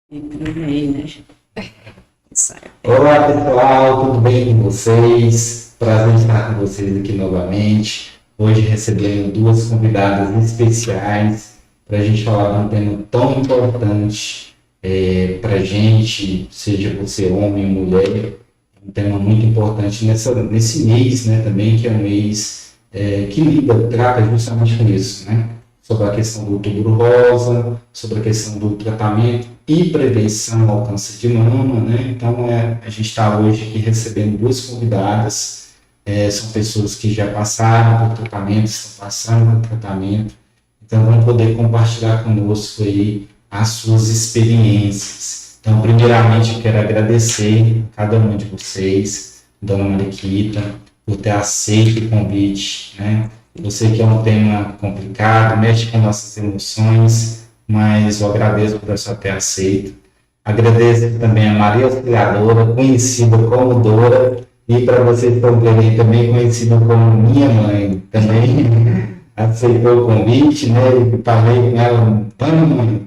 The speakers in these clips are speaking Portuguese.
Embrulhei, né? Olá pessoal, tudo bem com vocês? Prazer estar com vocês aqui novamente. Hoje recebendo duas convidadas especiais para a gente falar de um tema tão importante para a gente, seja você homem ou mulher, um tema muito importante nesse mês, né, também, que é um mês que trata justamente com isso, né? Sobre a questão do Outubro Rosa, sobre a questão do tratamento e prevenção ao câncer de mama, né? Então, a gente está hoje aqui recebendo duas convidadas, são pessoas que já passaram por tratamento, estão passando por tratamento, então vão poder compartilhar conosco aí as suas experiências. Então, primeiramente, eu quero agradecer a cada uma de vocês, Dona Mariquita, por ter aceito o convite, né? Eu sei que é um tema complicado, mexe com nossas emoções, mas eu agradeço por essa ter aceito. Agradeço também a Maria Auxiliadora, conhecida como Dora, e para vocês verem, também conhecida como minha mãe, também aceitou o convite, né? Eu falei com ela, vamos falar um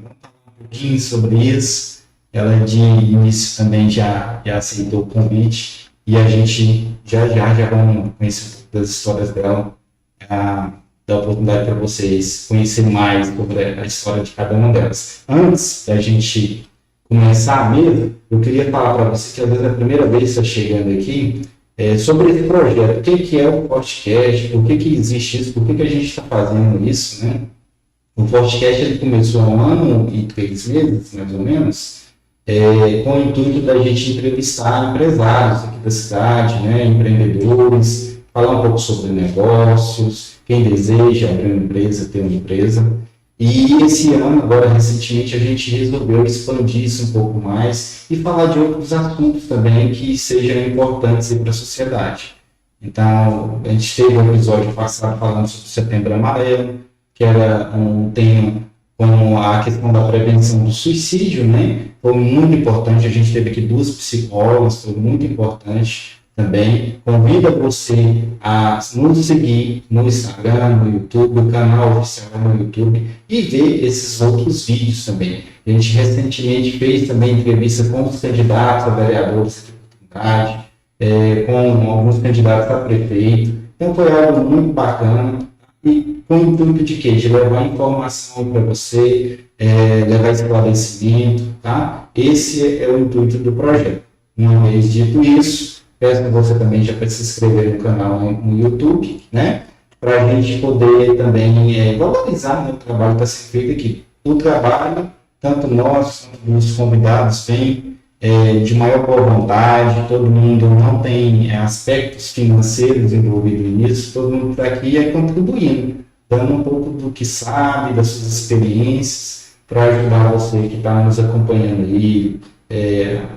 pouquinho sobre isso. Ela de início também já aceitou o convite, e a gente já vamos conhecer um pouco das histórias dela, dar oportunidade para vocês conhecerem mais sobre a história de cada uma delas. Antes da gente começar mesmo, eu queria falar para você que às vezes é a primeira vez que está chegando aqui, sobre esse projeto, o que é o podcast, por que existe isso, por que a gente está fazendo isso, né? O podcast ele começou há 1 ano e 3 meses, mais ou menos, com o intuito da gente entrevistar empresários aqui da cidade, né, empreendedores, falar um pouco sobre negócios, quem deseja abrir uma empresa, ter uma empresa. E esse ano, agora recentemente, a gente resolveu expandir isso um pouco mais e falar de outros assuntos também que sejam importantes para a sociedade. Então, a gente teve um episódio passado falando sobre o Setembro Amarelo, que era um tema como a questão da prevenção do suicídio, né? Foi muito importante, a gente teve aqui 2 psicólogas, foi muito importante também. Convido você a nos seguir no Instagram, no YouTube, o canal oficial no YouTube, e ver esses outros vídeos também. A gente recentemente fez também entrevista com os candidatos a vereadores de oportunidade, com alguns candidatos a prefeito. Então foi algo muito bacana, e com o intuito de quê? De levar informação para você, levar esclarecimento, tá? Esse é o intuito do projeto. Uma vez dito isso, peço que você também já para se inscrever no canal no YouTube, né? Para a gente poder também valorizar, né, o trabalho que está sendo feito aqui. O trabalho, tanto nós quanto os convidados, vem de maior boa vontade, todo mundo não tem aspectos financeiros envolvidos nisso, todo mundo está aqui contribuindo, dando um pouco do que sabe, das suas experiências, para ajudar você que está nos acompanhando aí,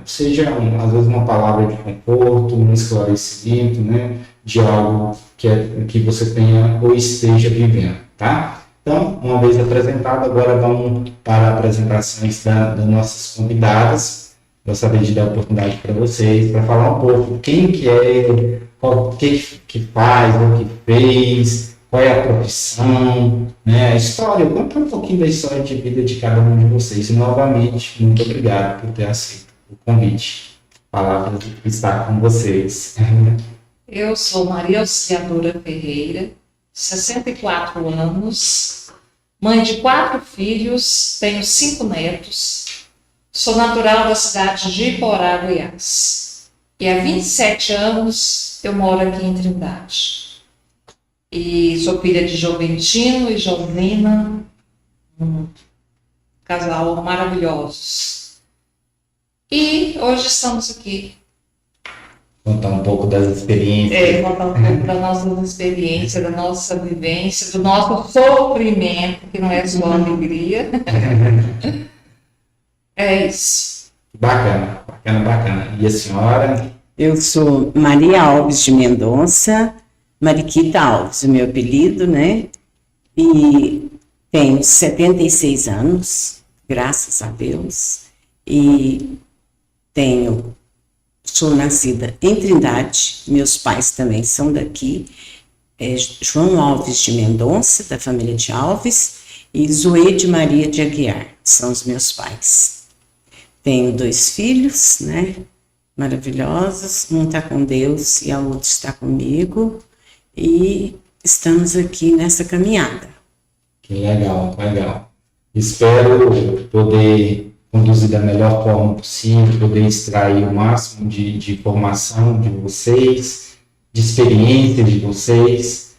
seja às vezes uma palavra de conforto, um esclarecimento, né, de algo que você tenha ou esteja vivendo, tá? Então, uma vez apresentado, agora vamos para apresentações das nossas convidadas. Gostaria de dar a oportunidade para vocês, para falar um pouco quem que é, o que faz, o que fez, qual é a profissão, né, a história. Conta um pouquinho da história de vida de cada um de vocês. E, novamente, muito obrigado por ter aceito o convite. A palavra está com vocês. Eu sou Maria Auxiliadora Ferreira, 64 anos, mãe de 4 filhos, tenho 5 netos. Sou natural da cidade de Iporá, Goiás. E há 27 anos eu moro aqui em Trindade. E sou filha de Joventino e Jovina, um casal maravilhosos. E hoje estamos aqui. Contar um pouco das experiências. Contar um pouco da nossa experiência, da nossa vivência, do nosso sofrimento, que não é só alegria. É isso. Bacana. E a senhora? Eu sou Maria Alves de Mendonça, Mariquita Alves, o meu apelido, né? E tenho 76 anos, graças a Deus. E sou nascida em Trindade, meus pais também são daqui. João Alves de Mendonça, da família de Alves, e Zoe de Maria de Aguiar, são os meus pais. tenho 2 filhos, né? Maravilhosos. Um está com Deus e a outra está comigo. E estamos aqui nessa caminhada. Que legal, legal. Espero poder conduzir da melhor forma possível, poder extrair o máximo de informação de vocês, de experiência de vocês.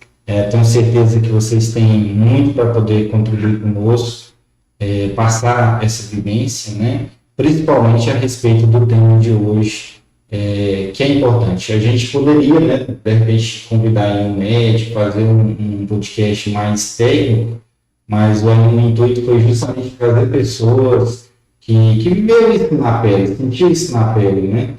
Tenho certeza que vocês têm muito para poder contribuir conosco, passar essa vivência, né? Principalmente a respeito do tema de hoje, que é importante. A gente poderia, né, de repente, convidar um médico, fazer um podcast mais técnico, mas o intuito foi justamente trazer pessoas que viveram isso na pele, sentiram isso na pele, né?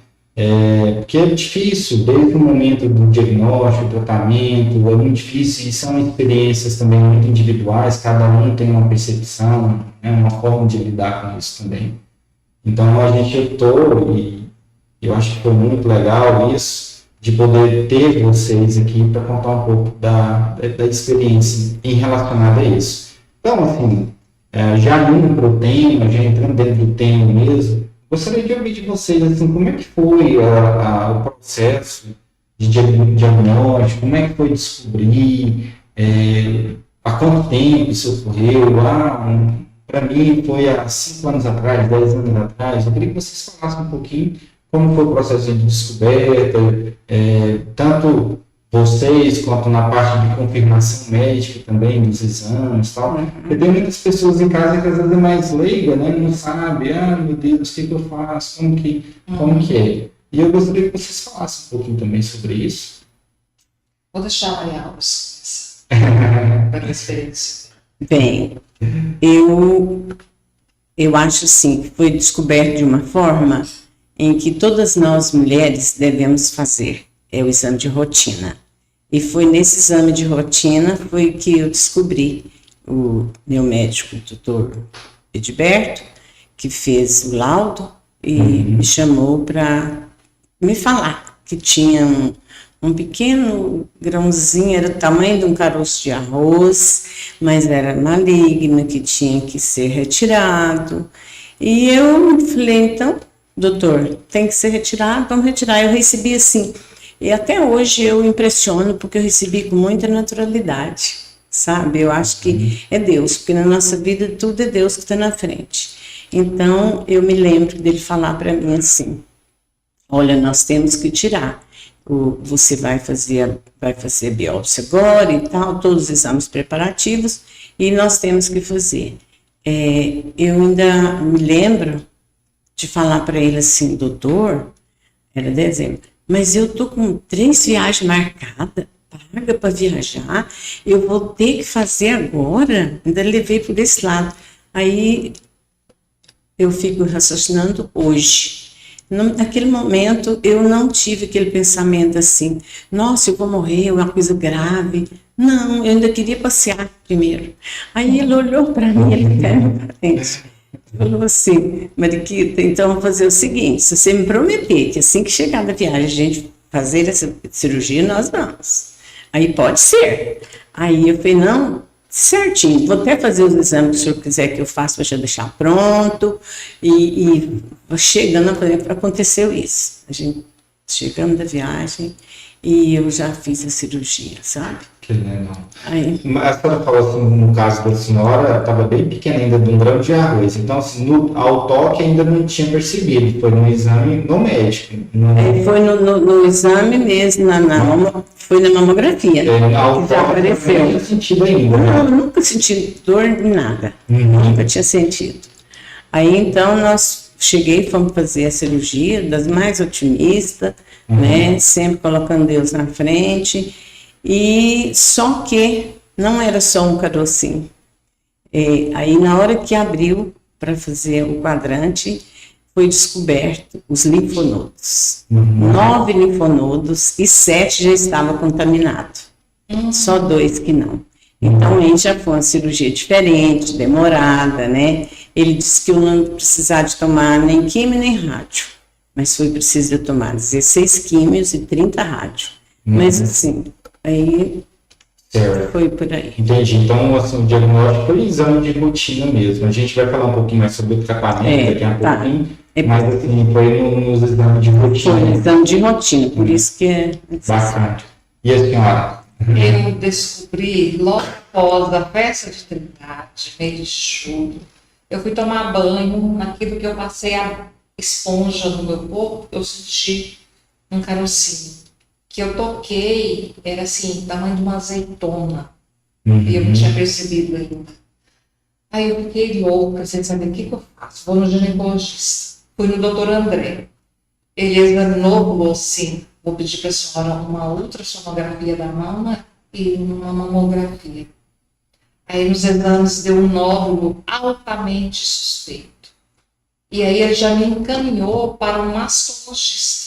Porque é difícil, desde o momento do diagnóstico, tratamento, é muito difícil, e são experiências também muito individuais, cada um tem uma percepção, né, uma forma de lidar com isso também. Então a gente optou, e eu acho que foi muito legal isso, de poder ter vocês aqui para contar um pouco da experiência em relacionada a isso. Então, assim, já indo para o tema, já entrando dentro do tema mesmo, gostaria de ouvir de vocês, assim, como é que foi o processo de diagnóstico, como é que foi descobrir, há quanto tempo isso ocorreu, para mim foi há 5 anos atrás, 10 anos atrás. Eu queria que vocês falassem um pouquinho como foi o processo de descoberta, tanto vocês quanto na parte de confirmação médica também, dos exames e tal. Porque tem muitas pessoas em casa que às vezes é mais leiga, né? Não sabe, meu Deus, o que eu faço, como que é? E eu gostaria que vocês falassem um pouquinho também sobre isso. Vou deixar a Maria Alves para a experiência. Bem, eu acho assim, que foi descoberto de uma forma em que todas nós mulheres devemos fazer, é o exame de rotina. E foi nesse exame de rotina foi que eu descobri o meu médico, o doutor Edberto, que fez o laudo e me chamou para me falar que tinha um pequeno grãozinho, era o tamanho de um caroço de arroz, mas era maligno, que tinha que ser retirado. E eu falei, então, doutor, tem que ser retirado, vamos retirar. Eu recebi assim, e até hoje eu impressiono, porque eu recebi com muita naturalidade, sabe? Eu acho que é Deus, porque na nossa vida tudo é Deus que está na frente. Então, eu me lembro dele falar para mim assim, olha, nós temos que tirar. Você vai fazer biópsia agora e tal, todos os exames preparativos, e nós temos que fazer. Eu ainda me lembro de falar para ele assim, doutor, era dezembro, mas eu tô com 3 viagens marcadas, paga para viajar, eu vou ter que fazer agora, ainda levei por esse lado. Aí eu fico raciocinando hoje. Naquele momento, eu não tive aquele pensamento assim, nossa, eu vou morrer, é uma coisa grave. Não, eu ainda queria passear primeiro. Aí ele olhou para mim, ele caiu para frente. Falou assim, Mariquita, então vamos fazer o seguinte, se você me prometer que assim que chegar da viagem a gente fazer essa cirurgia, nós vamos. Aí pode ser. Aí eu falei, não, certinho, vou até fazer os exames que o senhor quiser que eu faça, para já deixar pronto. E chegando, aconteceu isso. A gente chegando da viagem e eu já fiz a cirurgia, sabe? Que legal. Aí, Mas a senhora falou assim, no caso da senhora, estava bem pequena ainda, de um grão de arroz. Então, assim, ao toque ainda não tinha percebido. Foi no exame no médico. foi no exame mesmo, foi na mamografia. Ao já toque apareceu. não tinha sentido ainda. Não, eu nunca senti dor em nada. Nunca tinha sentido. Aí, então, fomos fazer a cirurgia, das mais otimistas, né? Sempre colocando Deus na frente. E só que não era só um carocinho. Aí, na hora que abriu para fazer o quadrante, foi descoberto os linfonodos. 9 linfonodos e 7 já estavam contaminados. Só 2 que não. Então, aí já foi uma cirurgia diferente, demorada, né? Ele disse que eu não precisava de tomar nem químio nem rádio, mas foi preciso de tomar 16 químios e 30 rádio. Mas assim, aí Certo. Foi por aí. Entendi. Então, assim, o diagnóstico foi exame de rotina mesmo. A gente vai falar um pouquinho mais sobre o tratamento daqui a tá. pouquinho, mas assim, foi nos exames de Foi rotina. exame de rotina, por isso que é Bacana. E a senhora? Eu descobri logo após a festa de Trindade, mês de julho, eu fui tomar banho, naquilo que eu passei a esponja no meu corpo, eu senti um carocinho. Que eu toquei, era assim, tamanho de uma azeitona. E eu não tinha percebido ainda. Aí eu fiquei louca, sem saber o que eu faço. Vou no ginecologista. Fui no doutor André. Ele examinou, falou assim, vou pedir para a senhora uma ultrassonografia da mama e uma mamografia. Aí nos exames deu um nódulo altamente suspeito. E aí ele já me encaminhou para um mastologista.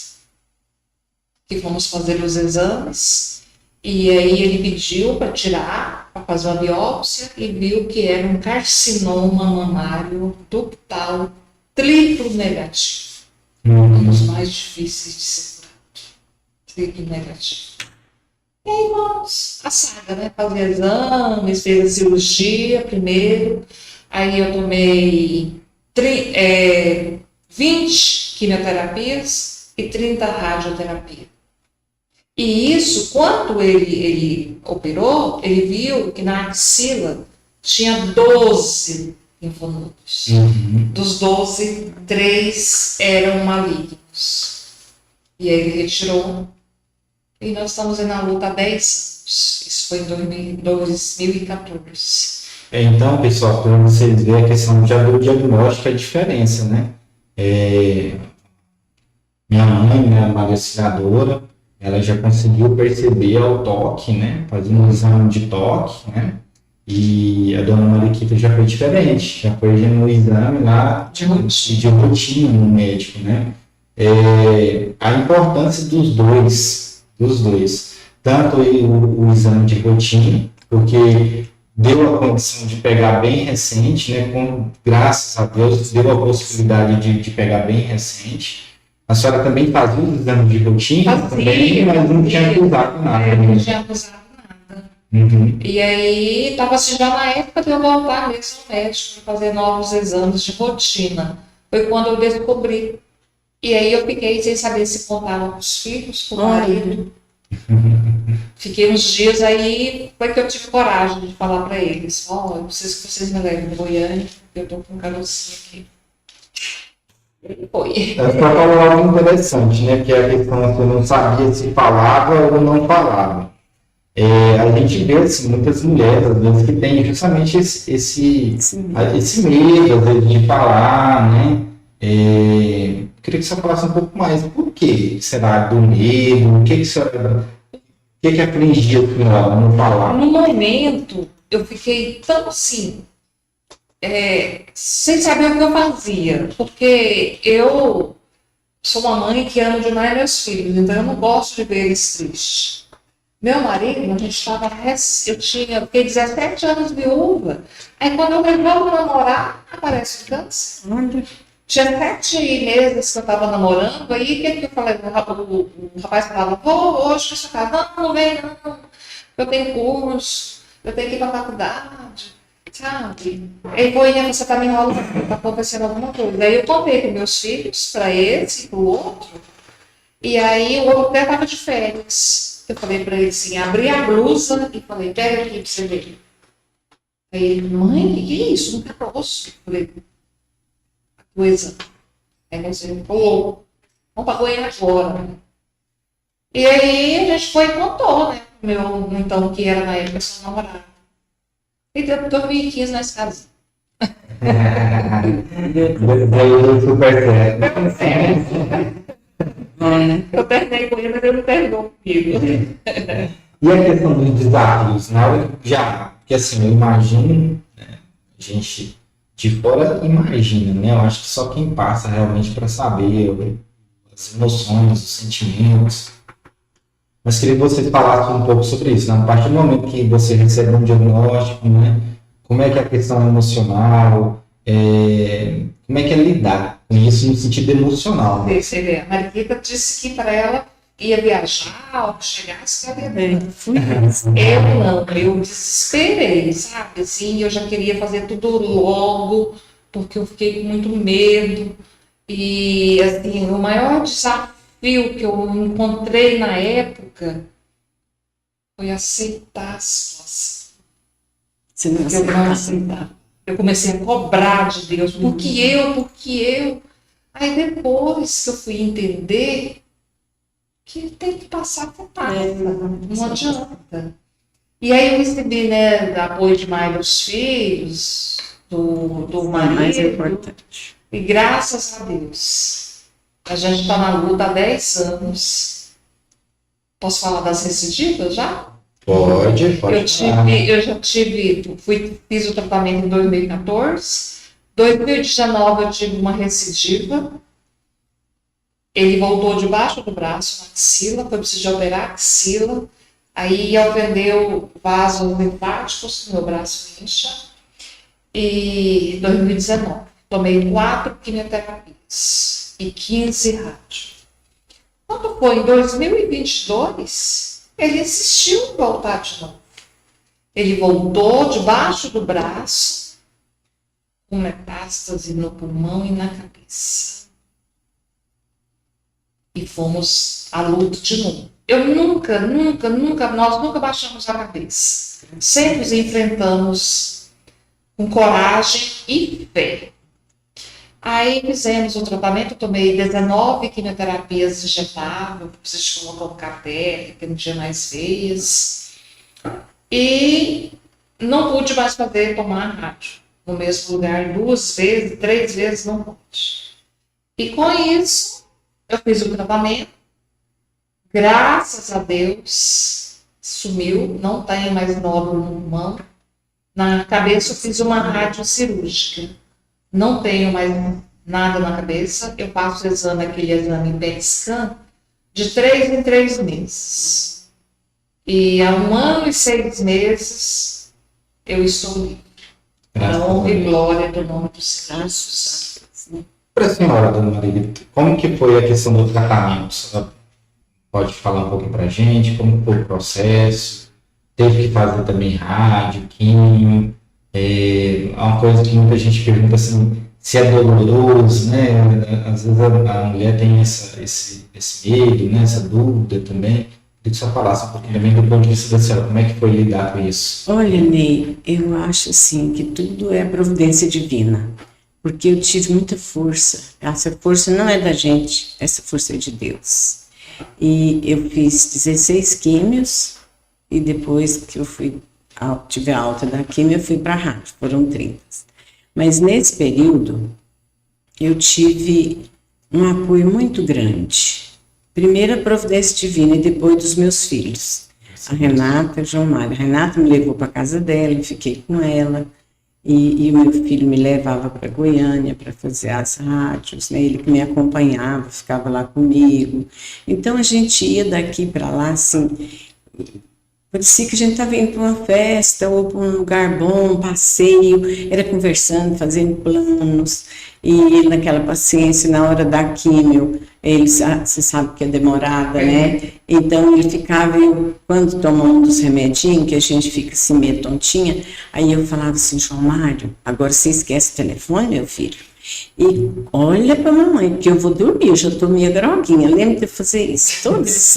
Que fomos fazer os exames, e aí ele pediu para tirar, para fazer uma biópsia, e viu que era um carcinoma mamário ductal triplo negativo. Um dos mais difíceis de ser curado. Triplo negativo. E aí vamos, a saga, né? Fazer exames, fez a cirurgia primeiro, aí eu tomei 20 quimioterapias e 30 radioterapias. E isso, quando ele operou, ele viu que na axila tinha 12 linfonodos. Dos 12, 3 eram malignos. E aí ele retirou. E nós estamos na luta há 10 anos. Isso foi em 2014. Então, pessoal, para vocês verem, a questão do diagnóstico é a diferença, né? Minha mãe, né, a Maria Auxiliadora, ela já conseguiu perceber ao toque, né? Fazendo um exame de toque, né? E a dona Mariquita já foi diferente, já foi no exame lá de rotina no médico, né? A importância dos dois, tanto o exame de rotina, porque deu a condição de pegar bem recente, né? Graças a Deus, deu a possibilidade de pegar bem recente. A senhora também fazia um exame de rotina também, mas não tinha acusado nada. Não tinha acusado nada. E aí, estava assim, já na época de eu voltar mesmo ao médico para fazer novos exames de rotina. Foi quando eu descobri. E aí eu fiquei sem saber se contava com os filhos, com o marido. Fiquei uns dias aí, foi que eu tive coragem de falar para eles. Eu preciso que vocês me levem em Goiânia, porque eu estou com um carocinho aqui. Foi. Você falou algo interessante, né? Que é a questão que eu não sabia se falava ou não falava. A gente vê assim, muitas mulheres, às vezes, que têm justamente esse medo, às vezes, de falar, né? Queria que você falasse um pouco mais. Por que será do medo? O que afligia a senhora não falar? No momento, eu fiquei tão assim, sem saber o que eu fazia, porque eu sou uma mãe que amo demais meus filhos, então eu não gosto de ver eles tristes. Meu marido, a gente estava, fiquei 17 anos viúva, aí quando eu resolvo namorar, aparece o câncer. Tinha 7 meses que eu estava namorando, aí o que eu falei? O rapaz falava, vou hoje pra sua casa. Não vem não, eu tenho curso, eu tenho que ir para a faculdade, sabe? Ele foi, você tá me enrolando, tá acontecendo alguma coisa. Aí eu contei com meus filhos, para esse e para o outro, e aí o outro até estava de férias. Eu falei para ele assim, abri a blusa e falei, pega aqui para você ver. Aí ele, mãe, o que é isso? Não caroço. Eu falei, coisa. Aí você falou, vamos para Goiânia agora. E aí a gente foi e contou, né? Meu, então, que era na época seu namorado. E deu 2015 nós casamos. Deu super certo. Eu terminei com ele, mas ele não terminou comigo. E a questão dos desafios, na hora porque assim, eu imagino, né, a gente de fora imagina, né? Eu acho que só quem passa realmente para saber as emoções, os sentimentos. Mas queria que vocês falassem um pouco sobre isso, né? A partir do momento que você recebe um diagnóstico, né? Como é que é a questão emocional, como é que é lidar com isso no sentido emocional? A Mariquita disse que para ela ia viajar, ao que chegasse, É, fui. eu não, eu desesperei, sabe? Assim, eu já queria fazer tudo logo, porque eu fiquei com muito medo. E, assim, o maior desafio que eu encontrei na época foi aceitar a situação. Você não Eu não aceitava. aceitava. Eu comecei a cobrar de Deus, porque eu. Aí depois que eu fui entender que tem que passar por etapa, não adianta. E aí eu recebi, né, apoio de mais dos filhos, do Mais marido, importante. e graças a Deus, a gente está na luta há 10 anos. Posso falar das recidivas já? Pode Eu falar. já tive, fiz o tratamento em 2014. 2019 eu tive uma recidiva. Ele voltou debaixo do braço, na axila, foi preciso operar a axila. Aí ofendeu vasos linfáticos, meu braço incha. E 2019, tomei 4 quimioterapias e 15 rádios. Quando foi em 2022, ele insistiu em voltar de novo. Ele voltou debaixo do braço, com metástase no pulmão e na cabeça. E fomos à luta de novo. Nós nunca baixamos a cabeça. Sempre os enfrentamos com coragem e fé. Aí fizemos o tratamento, tomei 19 quimioterapias injetáveis, precisei colocar um catéter, porque não tinha mais veias. E não pude mais tomar rádio no mesmo lugar 2 vezes, 3 vezes, não pude. E com isso, eu fiz o tratamento. Graças a Deus, sumiu, não tenho mais nódulo no pulmão. Na cabeça eu fiz uma rádio cirúrgica. Não tenho mais nada na cabeça. Eu faço aquele exame PET scan, de 3 em 3 meses. E há 1 ano e 6 meses eu estou livre. Para honra e glória do nome do Senhor Jesus. Para a senhora, dona Margarida, como que foi a questão do tratamento? Você pode falar um pouco para a gente, como foi o processo? Teve que fazer também rádio, químio? É uma coisa que muita gente pergunta assim, se é doloroso, né? Às vezes a mulher tem esse medo, né? Essa dúvida também. Queria que você falasse um pouquinho também do ponto de vista da senhora, como é que foi lidar com isso? Olha, Ney, eu acho assim que tudo é providência divina, porque eu tive muita força. Essa força não é da gente, essa força é de Deus. E eu fiz 16 químios e depois que eu tive a alta da químio, eu fui para a rádio, foram 30. Mas nesse período, eu tive um apoio muito grande. Primeiro a providência divina e depois dos meus filhos. A Renata e o João Mário. A Renata me levou para casa dela, eu fiquei com ela. E o meu filho me levava para Goiânia para fazer as rádios, né? Ele que me acompanhava, ficava lá comigo. Então a gente ia daqui para lá, assim, parecia que a gente estava indo para uma festa ou para um lugar bom, um passeio, era conversando, fazendo planos, e naquela paciência, na hora da químio, você sabe que é demorada, né? Então ele ficava, quando toma um dos remedinhos, que a gente fica assim meio tontinha, aí eu falava assim, João Mário, agora você esquece o telefone, meu filho? E olha para a mamãe, que eu vou dormir, eu já estou meio groguinha, lembro de fazer isso, todas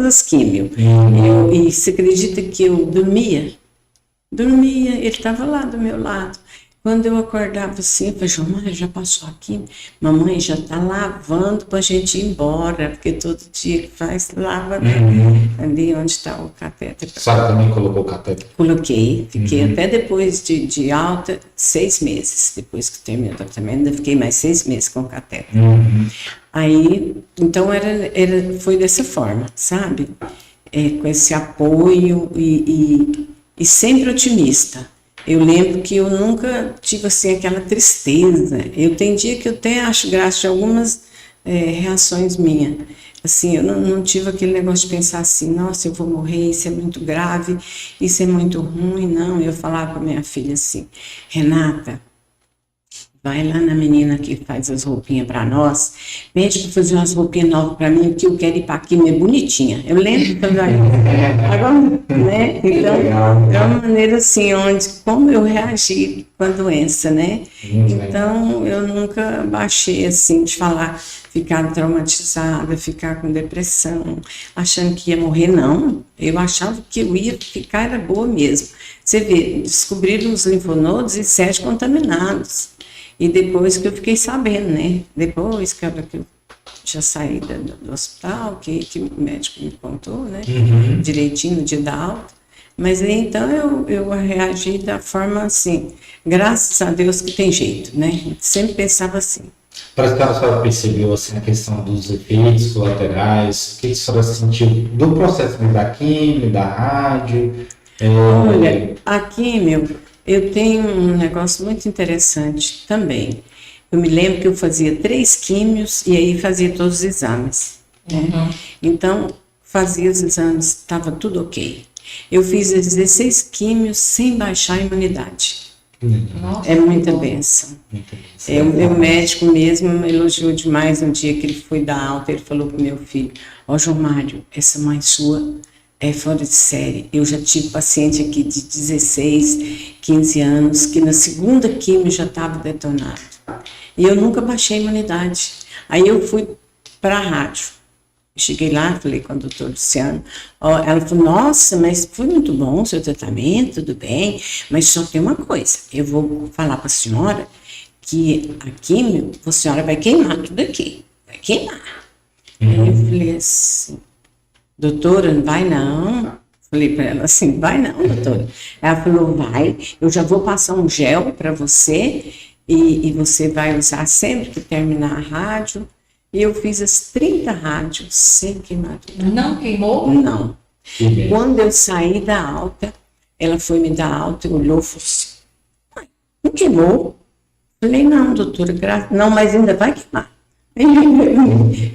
as químio. E você acredita que eu dormia? Ele estava lá do meu lado. Quando eu acordava assim, eu falei, João Mário, já passou aqui? Mamãe já está lavando para a gente ir embora, porque todo dia que faz, lava ali onde está o catéter. A senhora também colocou o catéter? Coloquei, fiquei até depois de alta, 6 meses. Depois que terminou o tratamento, ainda fiquei mais 6 meses com o catéter. Aí, então, foi dessa forma, sabe? Com esse apoio e sempre otimista. Eu lembro que eu nunca tive assim aquela tristeza. Eu tenho dia que eu até acho graça de algumas reações minhas. Assim, eu não tive aquele negócio de pensar assim, nossa, eu vou morrer, isso é muito grave, isso é muito ruim. Não, eu falava para minha filha assim, Renata, vai lá na menina que faz as roupinhas para nós, pede para fazer umas roupinhas novas para mim, porque eu quero ir para aqui meio bonitinha. Eu lembro quando agora, né? Então, é uma maneira assim, onde, como eu reagi com a doença, né? Então, eu nunca baixei assim de falar, ficar traumatizada, ficar com depressão, achando que ia morrer, não. Eu achava que eu ia ficar, era boa mesmo. Você vê, descobriram os linfonodos e 7 contaminados. E depois que eu fiquei sabendo, né? Depois que eu já saí do hospital, que o médico me contou, né? Direitinho no dia da alta. Mas aí, então eu reagi da forma assim, graças a Deus que tem jeito, né? Sempre pensava assim. Para que a senhora percebeu assim, a questão dos efeitos colaterais, o que a senhora sentiu do processo da química, da rádio? Olha, aqui, eu tenho um negócio muito interessante também. Eu me lembro que eu fazia 3 químios e aí fazia todos os exames, né? Então, fazia os exames, estava tudo ok. Eu fiz as 16 químios sem baixar a imunidade. Nossa, É muita bênção. O meu médico mesmo elogiou demais no dia que ele foi dar alta. Ele falou para o meu filho: ó, João Mário, essa mãe sua é fora de série. Eu já tive paciente aqui de 16, 15 anos que na segunda quimio já estava detonado. E eu nunca baixei a imunidade. Aí eu fui para a rádio. Cheguei lá, falei com a doutora Luciana. Ela falou: nossa, mas foi muito bom o seu tratamento, tudo bem, mas só tem uma coisa, eu vou falar para a senhora que a químio, a senhora vai queimar tudo aqui, vai queimar. Aí eu falei assim: doutora, não vai não. Falei para ela assim: vai não, doutora. Ela falou: vai, eu já vou passar um gel para você e você vai usar sempre que terminar a rádio. E eu fiz as 30 rádios sem queimadura. Não queimou? Não. Quando eu saí da alta, ela foi me dar alta e olhou e falou assim: não queimou? Falei: não, doutora, não, mas ainda vai queimar.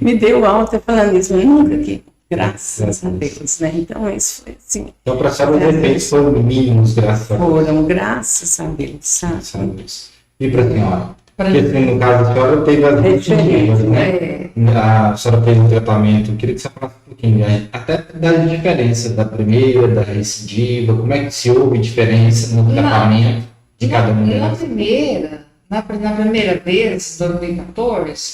Me deu alta falando isso, mas nunca queimou. Graças a Deus, né? Então, isso foi assim. Então, para a senhora, os efeitos foram mínimos, graças a Deus. Foram, graças a Deus, sabe? Graças a Deus. E para a senhora? Porque, assim, no caso, a senhora teve as recidivas, né? A senhora fez um tratamento. Eu queria que você falasse um pouquinho, né? Até da diferença da primeira, da recidiva, como é que se houve diferença no tratamento de cada uma delas? Na primeira vez, em 2014,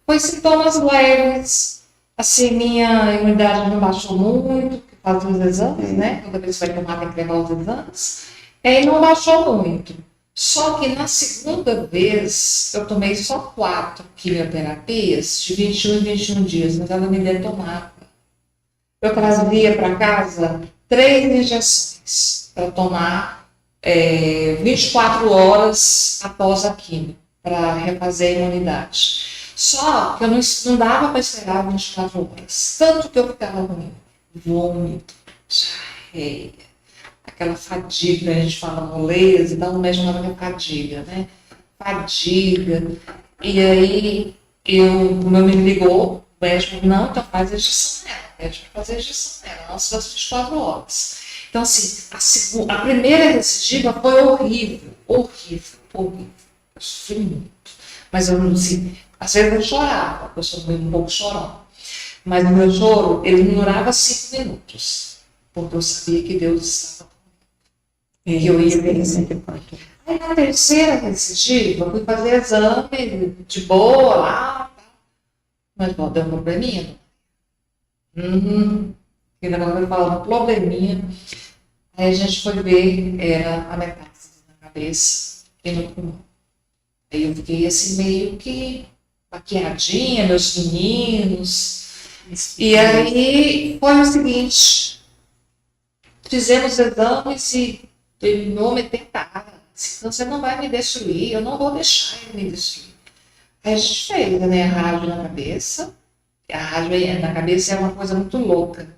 foi sintomas leves. Assim, minha imunidade não baixou muito, porque fazia os exames, né? Toda vez que vai tomar, tem que levar os exames. E aí não baixou muito. Só que na segunda vez, eu tomei só 4 quimioterapias de 21 em 21 dias, mas ela me detonava. Eu trazia para casa 3 injeções para tomar 24 horas após a quimio, para refazer a imunidade. Só que eu não dava para esperar 24 horas. Tanto que eu ficava ruim. Vômito, diarreia, aquela fadiga, a gente fala moleza, dá um médico na fadiga, né? Fadiga. E aí, o meu me ligou, o médico: não, então faz a injeção nela. O médico vai fazer a injeção nela, não se das 24 horas. Então, assim, a primeira recidiva foi horrível. Eu sofri muito. Mas eu não sei. Às vezes eu chorava, porque eu sou um pouco chorona. Mas o meu choro, ele não durava 5 minutos. Porque eu sabia que Deus estava comigo. Que eu ia vencer. Aí na terceira recidiva, eu fui fazer exame de boa lá. Mas não, deu um probleminha. Ainda agora vai falar um probleminha. Aí a gente foi ver, era a metástase na cabeça e no pulmão. Aí eu fiquei assim meio que maquiadinha, meus meninos. E aí foi o seguinte: fizemos exames e terminou meter cara. Então você não vai me destruir, eu não vou deixar ele me destruir. Aí a gente fez, né, a rádio na cabeça. A rádio na cabeça é uma coisa muito louca.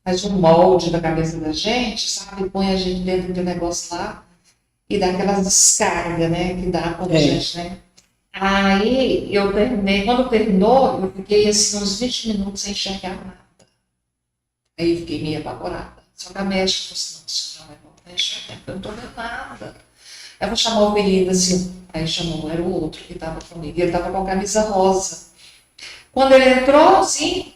Faz um molde da cabeça da gente, sabe? Põe a gente dentro do negócio lá e dá aquelas descargas, né? Que dá quando a gente, né? Aí eu terminei, quando terminou, eu fiquei assim uns 20 minutos sem enxergar nada. Aí eu fiquei meio apavorada. Só que a médica falou assim: não, você não vai voltar a enxergar, eu não tô vendo nada. Aí eu vou chamar o período assim. Aí chamou, era o outro que estava comigo. Ele estava com a camisa rosa. Quando ele entrou, assim,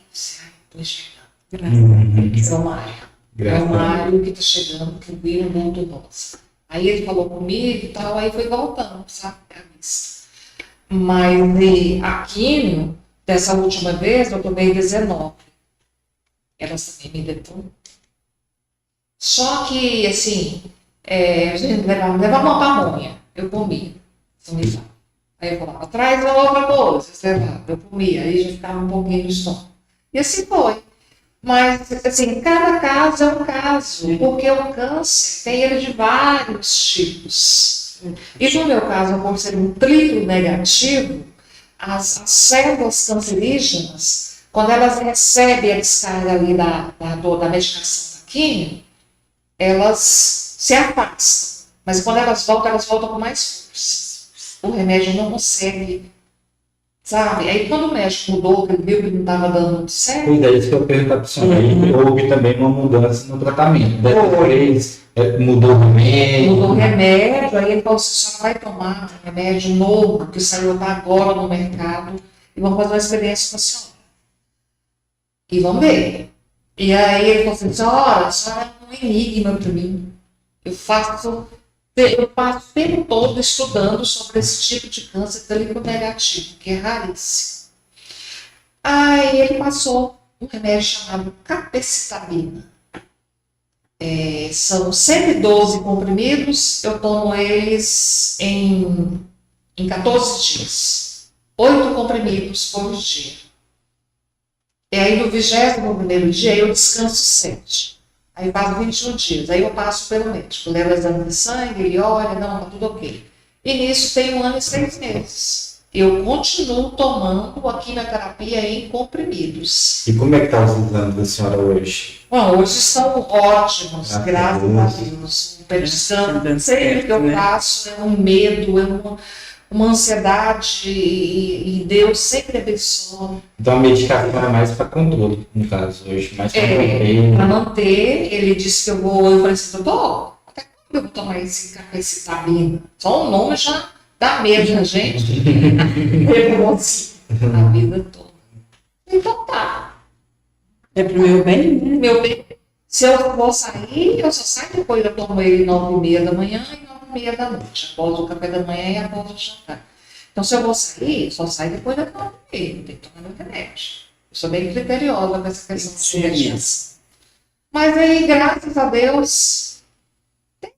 tô chegando. É o Mário. É o Mário que está chegando, que viu o mundo rosa. Aí ele falou comigo e tal, aí foi voltando, sabe? Mas a químio, dessa última vez, eu tomei 19. Elas também me detonaram. Só que, assim, a gente levava uma pamonha, eu comia. Aí eu falava, traz outra coisa, você levava, eu comia, aí já ficava um pouquinho no estômago. E assim foi. Mas, assim, cada caso é um caso, porque o câncer tem ele de vários tipos. E no meu caso, por ser um triplo negativo, as células cancerígenas, quando elas recebem a descarga ali da medicação da química, elas se afastam. Mas quando elas voltam com mais força. O remédio não consegue, sabe? Aí quando o médico mudou, que ele viu que não estava dando muito certo. Pois é, isso que eu pergunto para a senhora. Aí houve também uma mudança no tratamento. Dessa vez mudou o remédio. Mudou o remédio, aí ele falou assim, só vai tomar um remédio novo, que saiu agora no mercado, e vamos fazer uma experiência com a senhora. E vamos ver. E aí ele falou assim, olha, a senhora é um enigma para mim. Eu passo o tempo todo estudando sobre esse tipo de câncer triplo negativo, que é raríssimo. Aí ele passou um remédio chamado capecitabina. São 112 comprimidos, eu tomo eles em 14 dias. 8 comprimidos por dia. E aí no 21º dia eu descanso 7. Aí passo 21 dias, aí eu passo pelo médico, levo exame de sangue, ele olha, não, tá tudo ok. E nisso tem 1 ano e 6 meses. Eu continuo tomando a quimioterapia em comprimidos. E como é que está os exames da senhora hoje? Bom, hoje são ótimos, graças a Deus. Petição, sempre que eu faço é um medo, é uma ansiedade e Deus sempre abençoa. Então a medicação é mais para controle, no caso, hoje, mais para manter. Para manter, ele disse que eu falei assim, doutor, até quando eu vou tomar esse capecitabina? Só o nome já dá medo na gente. Eu vou assim, a vida toda. Então tá. É pro meu bem, né? Meu bem, se eu for sair, eu só saio depois, eu tomo ele 9h30 da manhã e 9h30 da noite, após o café da manhã e após o jantar. Então, se eu vou sair, eu só saio depois da 9h30, tem que tomar meu remédio. Eu sou bem criteriosa com essa questão de medicação. Mas aí, graças a Deus, tem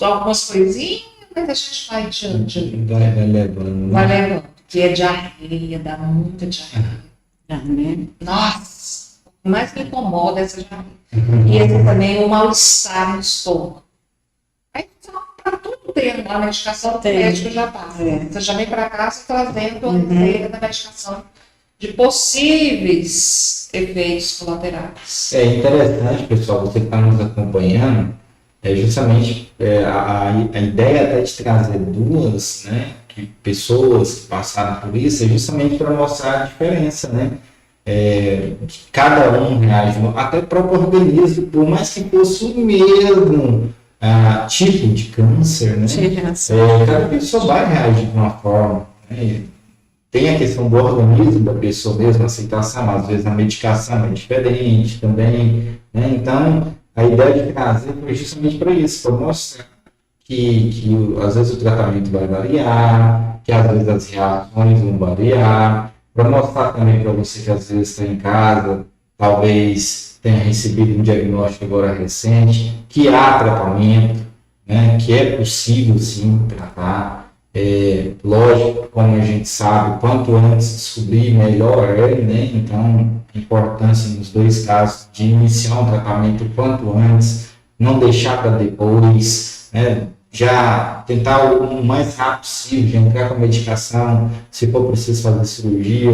algumas coisinhas, mas a gente vai adiante. Vai levando. Vai levando, que é diarreia, dá muita diarreia. Né? Nossa, o que mais me incomoda é essa diarreia. E esse também o mal-estar no estômago. Aí, para tudo tem a medicação que o médico já passa. Você já vem para casa trazendo a receita da medicação de possíveis efeitos colaterais. É interessante, pessoal, você que está nos acompanhando, justamente a ideia até de trazer duas, né, pessoas que passaram por isso, é justamente para mostrar a diferença, né? Cada um reage, até o próprio organismo, por mais que fosse o mesmo tipo de câncer, né? Cada pessoa vai reagir de uma forma, né? Tem a questão do organismo da pessoa mesmo, a aceitação, às vezes a medicação é diferente também, né? Então, a ideia de trazer foi justamente para isso, para mostrar que às vezes o tratamento vai variar, que às vezes as reações vão variar, para mostrar também para você que às vezes está em casa, talvez tenha recebido um diagnóstico agora recente, que há tratamento, né, que é possível sim tratar. Lógico, como a gente sabe, quanto antes descobrir, melhor né? Então, a importância nos dois casos de iniciar um tratamento o quanto antes, não deixar para depois, né? Já tentar o mais rápido possível, já entrar com a medicação, se for preciso fazer cirurgia,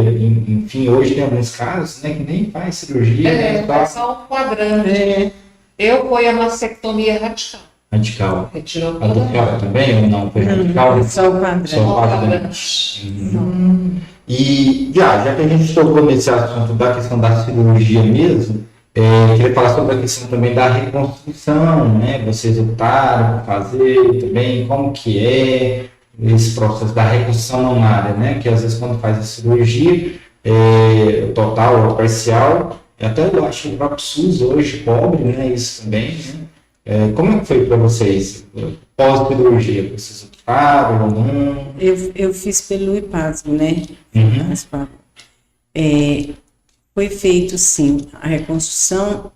enfim, hoje tem alguns casos, né, que nem faz cirurgia. É só um quadrante. Eu fui a mastectomia radical. Radical. Retirou A do cara também ou não? Foi radical? Só o quadrante. Só o quadrante. E já que a gente tocou nesse assunto da questão da cirurgia mesmo, queria falar sobre a questão também da reconstrução, né? Vocês optaram por fazer também, como que é, esse processo da reconstrução mamária, né? Que às vezes quando faz a cirurgia total ou parcial, até eu acho que o próprio SUS hoje cobre, né? Isso também, né? Como é que foi para vocês? Pós-cirurgia, vocês optaram ou não? Eu fiz pelo IPASGO, né? Uhum. Foi feito, sim, a reconstrução,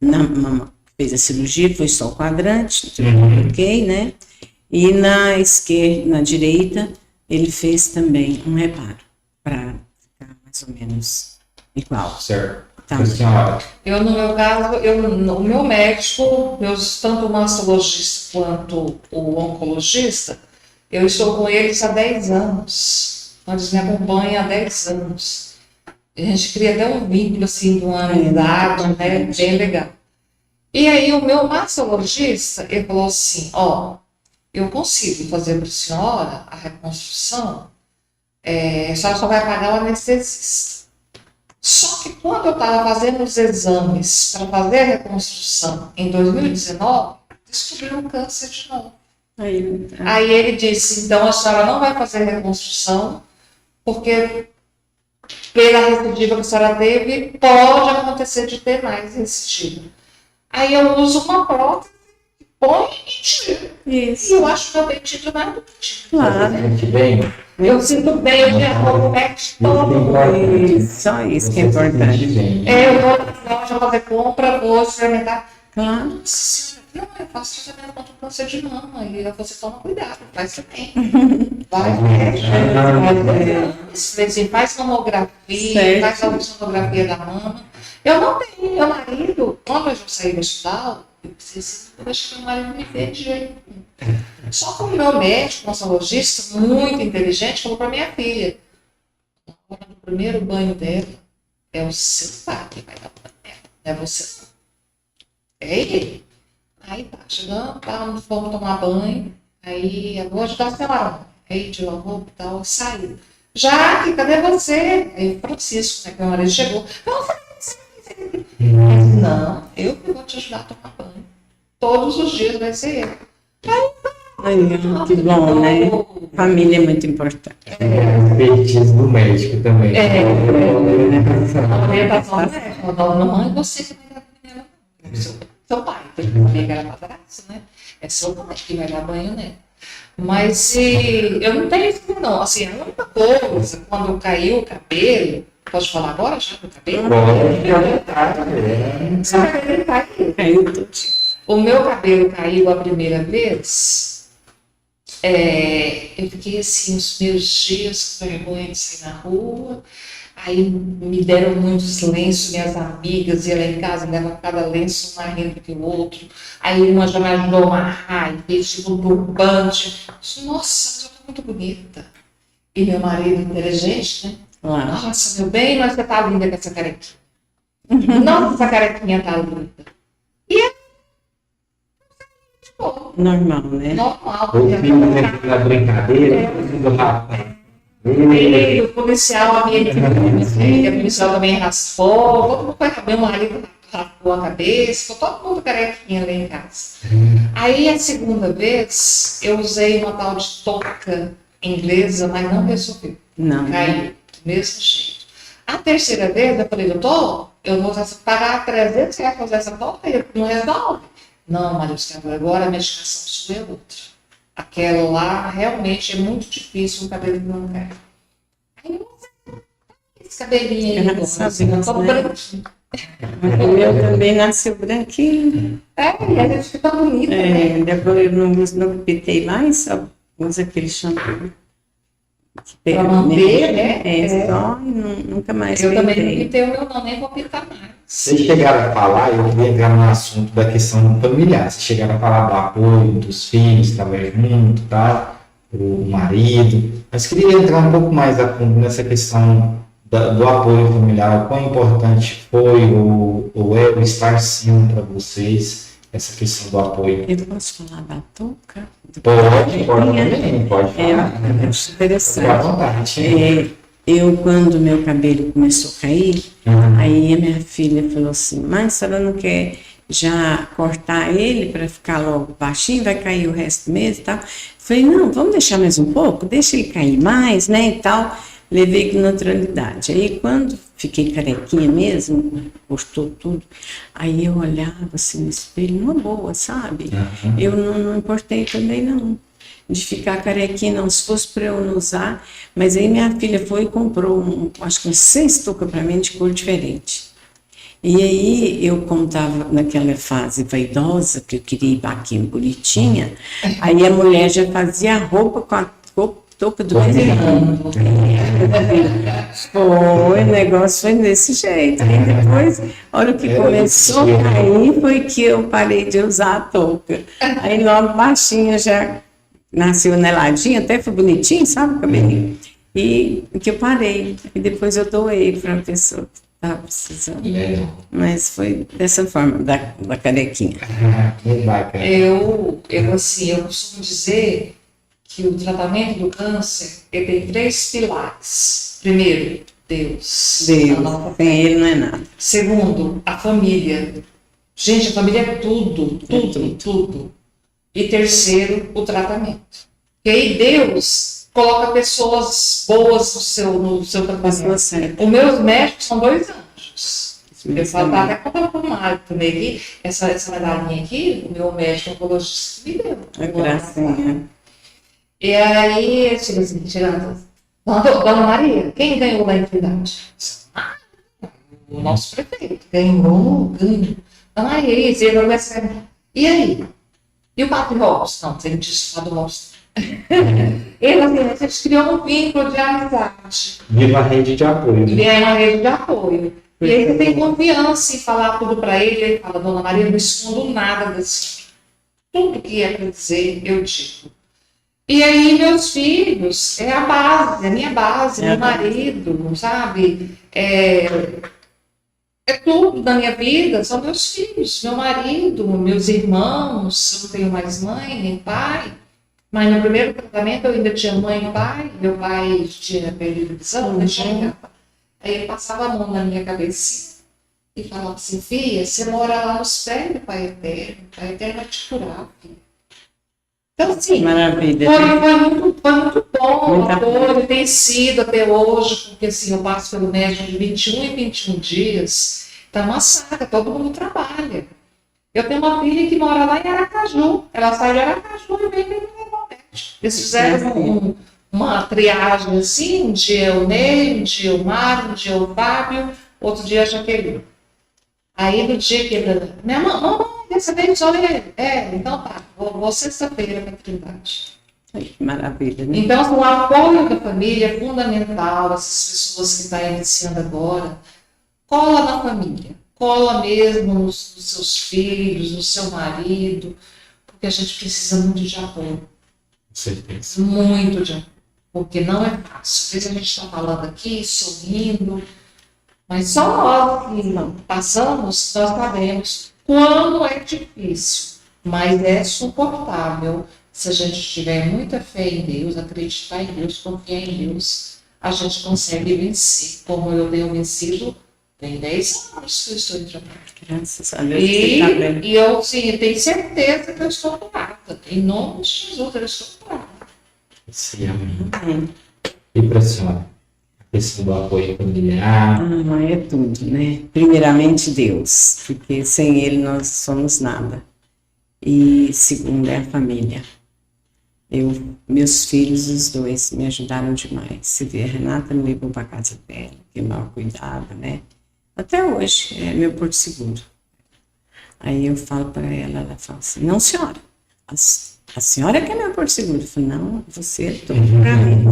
na mama que fez a cirurgia, foi só o quadrante, eu coloquei, né? E na esquerda, na direita, ele fez também um reparo, para ficar mais ou menos igual. Certo. Tá. Senhora. Eu, no meu caso, o meu médico, tanto o mastologista quanto o oncologista, eu estou com eles há 10 anos. Eles me acompanham há 10 anos. A gente cria até um vínculo, assim, de uma amizade, né? Bem legal. E aí, o meu mastologista, ele falou assim, eu consigo fazer para a senhora a reconstrução, a senhora só vai pagar o anestesista. Só que quando eu estava fazendo os exames para fazer a reconstrução em 2019, descobriram um câncer de novo. Aí ele disse, então a senhora não vai fazer reconstrução, porque pela recidiva que a senhora teve, pode acontecer de ter mais recidiva. Aí eu uso uma prótese, põe e tira. Isso. E eu acho que eu tenho tido mais do que tiro. Claro. Eu sinto bem, eu derrubo o pet todo. Só isso que é importante. Eu vou na loja fazer compra, vou experimentar. Claro. Nossa senhora, não, eu faço tratamento contra o câncer de mama. E você toma cuidado, faz também. Vai, faz mamografia, Certo. faz a ultrassonografia da mama. Eu não tenho, meu marido, quando eu saí do hospital, eu acho que meu marido me vê de jeito nenhum. Só que o meu médico, mastologista, muito inteligente, falou para minha filha: na hora do primeiro banho dela, é o seu pai que vai dar o banho dela, não é você não. É ele. Aí tá, chegando, vamos tomar banho, aí eu vou ajudar a senhora. Aí tirou a roupa e tal, e saiu. Jaque, cadê você? Aí Francisco, né, que meu marido chegou. Não, eu que vou te ajudar a tomar banho. Todos os dias vai ser eu. Que bom, né? Família é muito importante. O feitiço do médico também. A orientação do médico. Mamãe, você que vai dar banho nela. Seu pai, porque também era padrasto, né? É seu pai que vai dar banho nela. Mas eu não tenho isso, não. Assim, a única coisa, quando caiu o cabelo, pode falar agora já do cabelo? Caiu tudo. O meu cabelo caiu a primeira vez, eu fiquei assim, os meus dias com vergonha de sair na rua, aí me deram muitos lenços, minhas amigas iam lá em casa, levavam cada lenço, um mais lindo que o outro, aí uma já me ajudou a amarrar, e fez tipo um turbante. Nossa, mas eu tô muito bonita. E meu marido inteligente, né? Nossa, meu bem, mas você tá linda com essa carequinha. Nossa, essa carequinha tá linda. E normal, né? normal. O filho da brincadeira, do rapaz. O policial, a minha policial também raspou, todo mundo foi, meu marido raspou a cabeça, ficou todo mundo carequinha lá em casa. Aí a segunda vez, eu usei uma tal de touca inglesa, mas não resolveu. Não. Caiu, do mesmo jeito. A terceira vez, eu falei, doutor, eu vou pagar 300 reais pra fazer essa touca e não resolve. Não, Maria Estela, agora a medicação sua é outra. Aquela lá realmente é muito difícil o cabelo não cai. Aí eu não sei, esse cabelinho aí, eu tô branquinho. O meu também nasceu branquinho. E a gente fica bonita, né? Depois eu não pintei mais, só uso aquele shampoo. Pra manter, né? Só nunca mais Eu também não pintei. pintei o meu não, nem vou pintar mais. Vocês chegaram a falar, eu vou entrar no assunto da questão familiar. Vocês chegaram a falar do apoio dos filhos, que estavam junto, tá? O marido. Mas queria entrar um pouco mais a fundo nessa questão do apoio familiar. O quão importante foi ou é o estar sendo para vocês essa questão do apoio? Eu posso falar da touca? Pode falar. Acho interessante. Fique à vontade. Eu, quando meu cabelo começou a cair, aí a minha filha falou assim, mas a senhora não quer já cortar ele para ficar logo baixinho, vai cair o resto mesmo e tal. Falei, não, vamos deixar mais um pouco, deixa ele cair mais, né, e tal. Levei com naturalidade. Aí, quando fiquei carequinha mesmo, cortou tudo, aí eu olhava assim no espelho, numa boa, sabe? Eu não importei também, não, de ficar carequinha, não. Se fosse para eu não usar, mas aí minha filha foi e comprou, acho que uns 6 toucas para mim de cor diferente. E aí, eu, como estava naquela fase vaidosa, que eu queria ir baquinha bonitinha, aí a mulher já fazia a roupa com a touca do mesmo. Foi, o negócio foi desse jeito. Aí depois, a hora que começou a cair, foi que eu parei de usar a touca. Aí logo baixinha já nasceu neladinha, até foi bonitinho, sabe o cabelinho? E que eu parei. E depois eu doei para a pessoa que estava precisando. Mas foi dessa forma, da carequinha. Muito bacana. Eu costumo dizer que o tratamento do câncer ele tem 3 pilares. Primeiro, Deus. Deus, sem ele não é nada. Segundo, a família. Gente, a família é tudo, tudo. E terceiro, o tratamento. E aí Deus coloca pessoas boas no seu tratamento. Os meus médicos são 2 anjos. Eu falo, até contar para o Mário também aqui, essa medalhinha aqui, o meu médico oncologista me deu. Gracinha. E aí, chegando, Dona Maria, quem ganhou lá em Trindade? O nosso prefeito. Ganhou. Dona Maria, e aí? E o Padre Robson? Não, tem disse Padre Robson. Ele, assim, a gente criou um vínculo de amizade. Vira uma rede de apoio. E é uma rede de apoio. E aí você tem confiança em falar tudo para ele. Ele fala, Dona Maria, eu não escondo nada desse. Tudo que é para dizer, eu digo. E aí, meus filhos, é a base, a minha base, meu marido, sabe? É tudo da minha vida, são meus filhos, meu marido, meus irmãos. Eu não tenho mais mãe, nem pai. Mas no primeiro tratamento eu ainda tinha mãe e pai. Meu pai tinha perdido visão, né? Aí ele passava a mão na minha cabecinha e falava assim, filha, você mora lá nos pés do Pai Eterno. O Pai Eterno vai te curar, filha. Então, assim, maravilha. Foi muito bom, apoio, tem sido até hoje, porque assim, eu passo pelo médico de 21 em 21 dias, tá uma saga, todo mundo trabalha. Eu tenho uma filha que mora lá em Aracaju, ela sai de Aracaju e vem pelo médico. Eles fizeram uma triagem assim, um dia é o Ney, um dia é o Mário, um dia é o Fábio, outro dia é a Jaqueline. Aí no dia que ele... Minha mamãe, dessa vez só ele. Então tá, vou sexta-feira para a Trindade. Que maravilha, né? Então, assim, o apoio da família é fundamental. Essas pessoas que estão iniciando agora, cola na família. Cola mesmo nos seus filhos, no seu marido, porque a gente precisa muito de apoio. Com certeza. Muito de apoio, porque não é fácil. Às vezes a gente está falando aqui, sorrindo, mas só nós que passamos, nós sabemos quando é difícil, mas é suportável. Se a gente tiver muita fé em Deus, acreditar em Deus, confiar em Deus, a gente consegue vencer. Como eu tenho vencido, tem 10 anos que eu estou em trabalho. Graças a Deus que tá bem. E eu, sim, tenho certeza que eu estou curada. Em nome de Jesus, eu estou curada. Sim, amém. E para a senhora? A questão do apoio familiar? É tudo, né? Primeiramente Deus, porque sem Ele nós somos nada. E segundo é a família. Meus filhos, os 2, me ajudaram demais. Você vê, a Renata me levou para casa dela, que mal cuidava, né? Até hoje, é meu porto seguro. Aí eu falo para ela fala assim, não senhora, a senhora que é meu porto seguro. Eu falo, não, você é tudo para mim.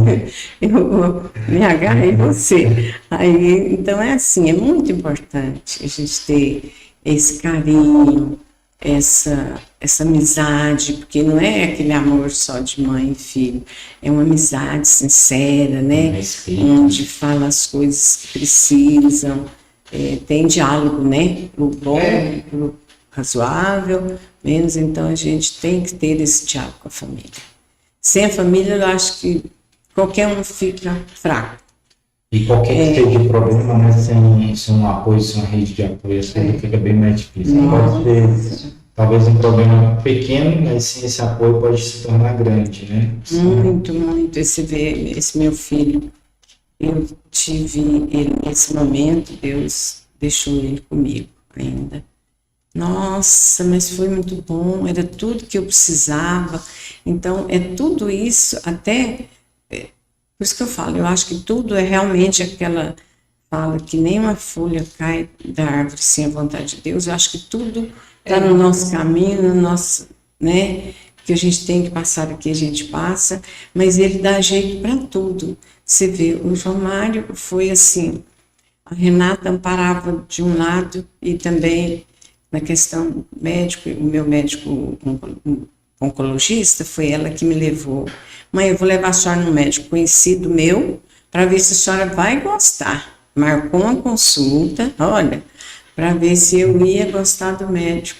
Eu vou me agarrar em você. Aí, então é assim, é muito importante a gente ter esse carinho, essa amizade, porque não é aquele amor só de mãe e filho, é uma amizade sincera, né? Onde fala as coisas que precisam, tem diálogo, né? Pro bom, pro razoável, menos, então a gente tem que ter esse diálogo com a família. Sem a família, eu acho que qualquer um fica fraco. E qualquer que seja o problema, né, sem um apoio, sem uma rede de apoio, as coisas fica bem mais difícil. Pode ser talvez um problema pequeno, mas sem esse apoio pode se tornar grande, né? Muito, muito. Esse meu filho, eu tive ele nesse momento, Deus deixou ele comigo ainda. Nossa, mas foi muito bom, era tudo que eu precisava. Então, é tudo isso, até, por isso que eu falo, eu acho que tudo é realmente aquela fala que nem uma folha cai da árvore sem a vontade de Deus. Eu acho que tudo está no nosso caminho, no nosso, né? Que a gente tem que passar aqui, a gente passa, mas ele dá jeito para tudo. Você vê, o João Mário foi assim, a Renata amparava de um lado e também na questão médico, o meu médico oncologista, foi ela que me levou. Mãe, eu vou levar a senhora no médico conhecido meu, para ver se a senhora vai gostar. Marcou uma consulta, olha, para ver se eu ia gostar do médico.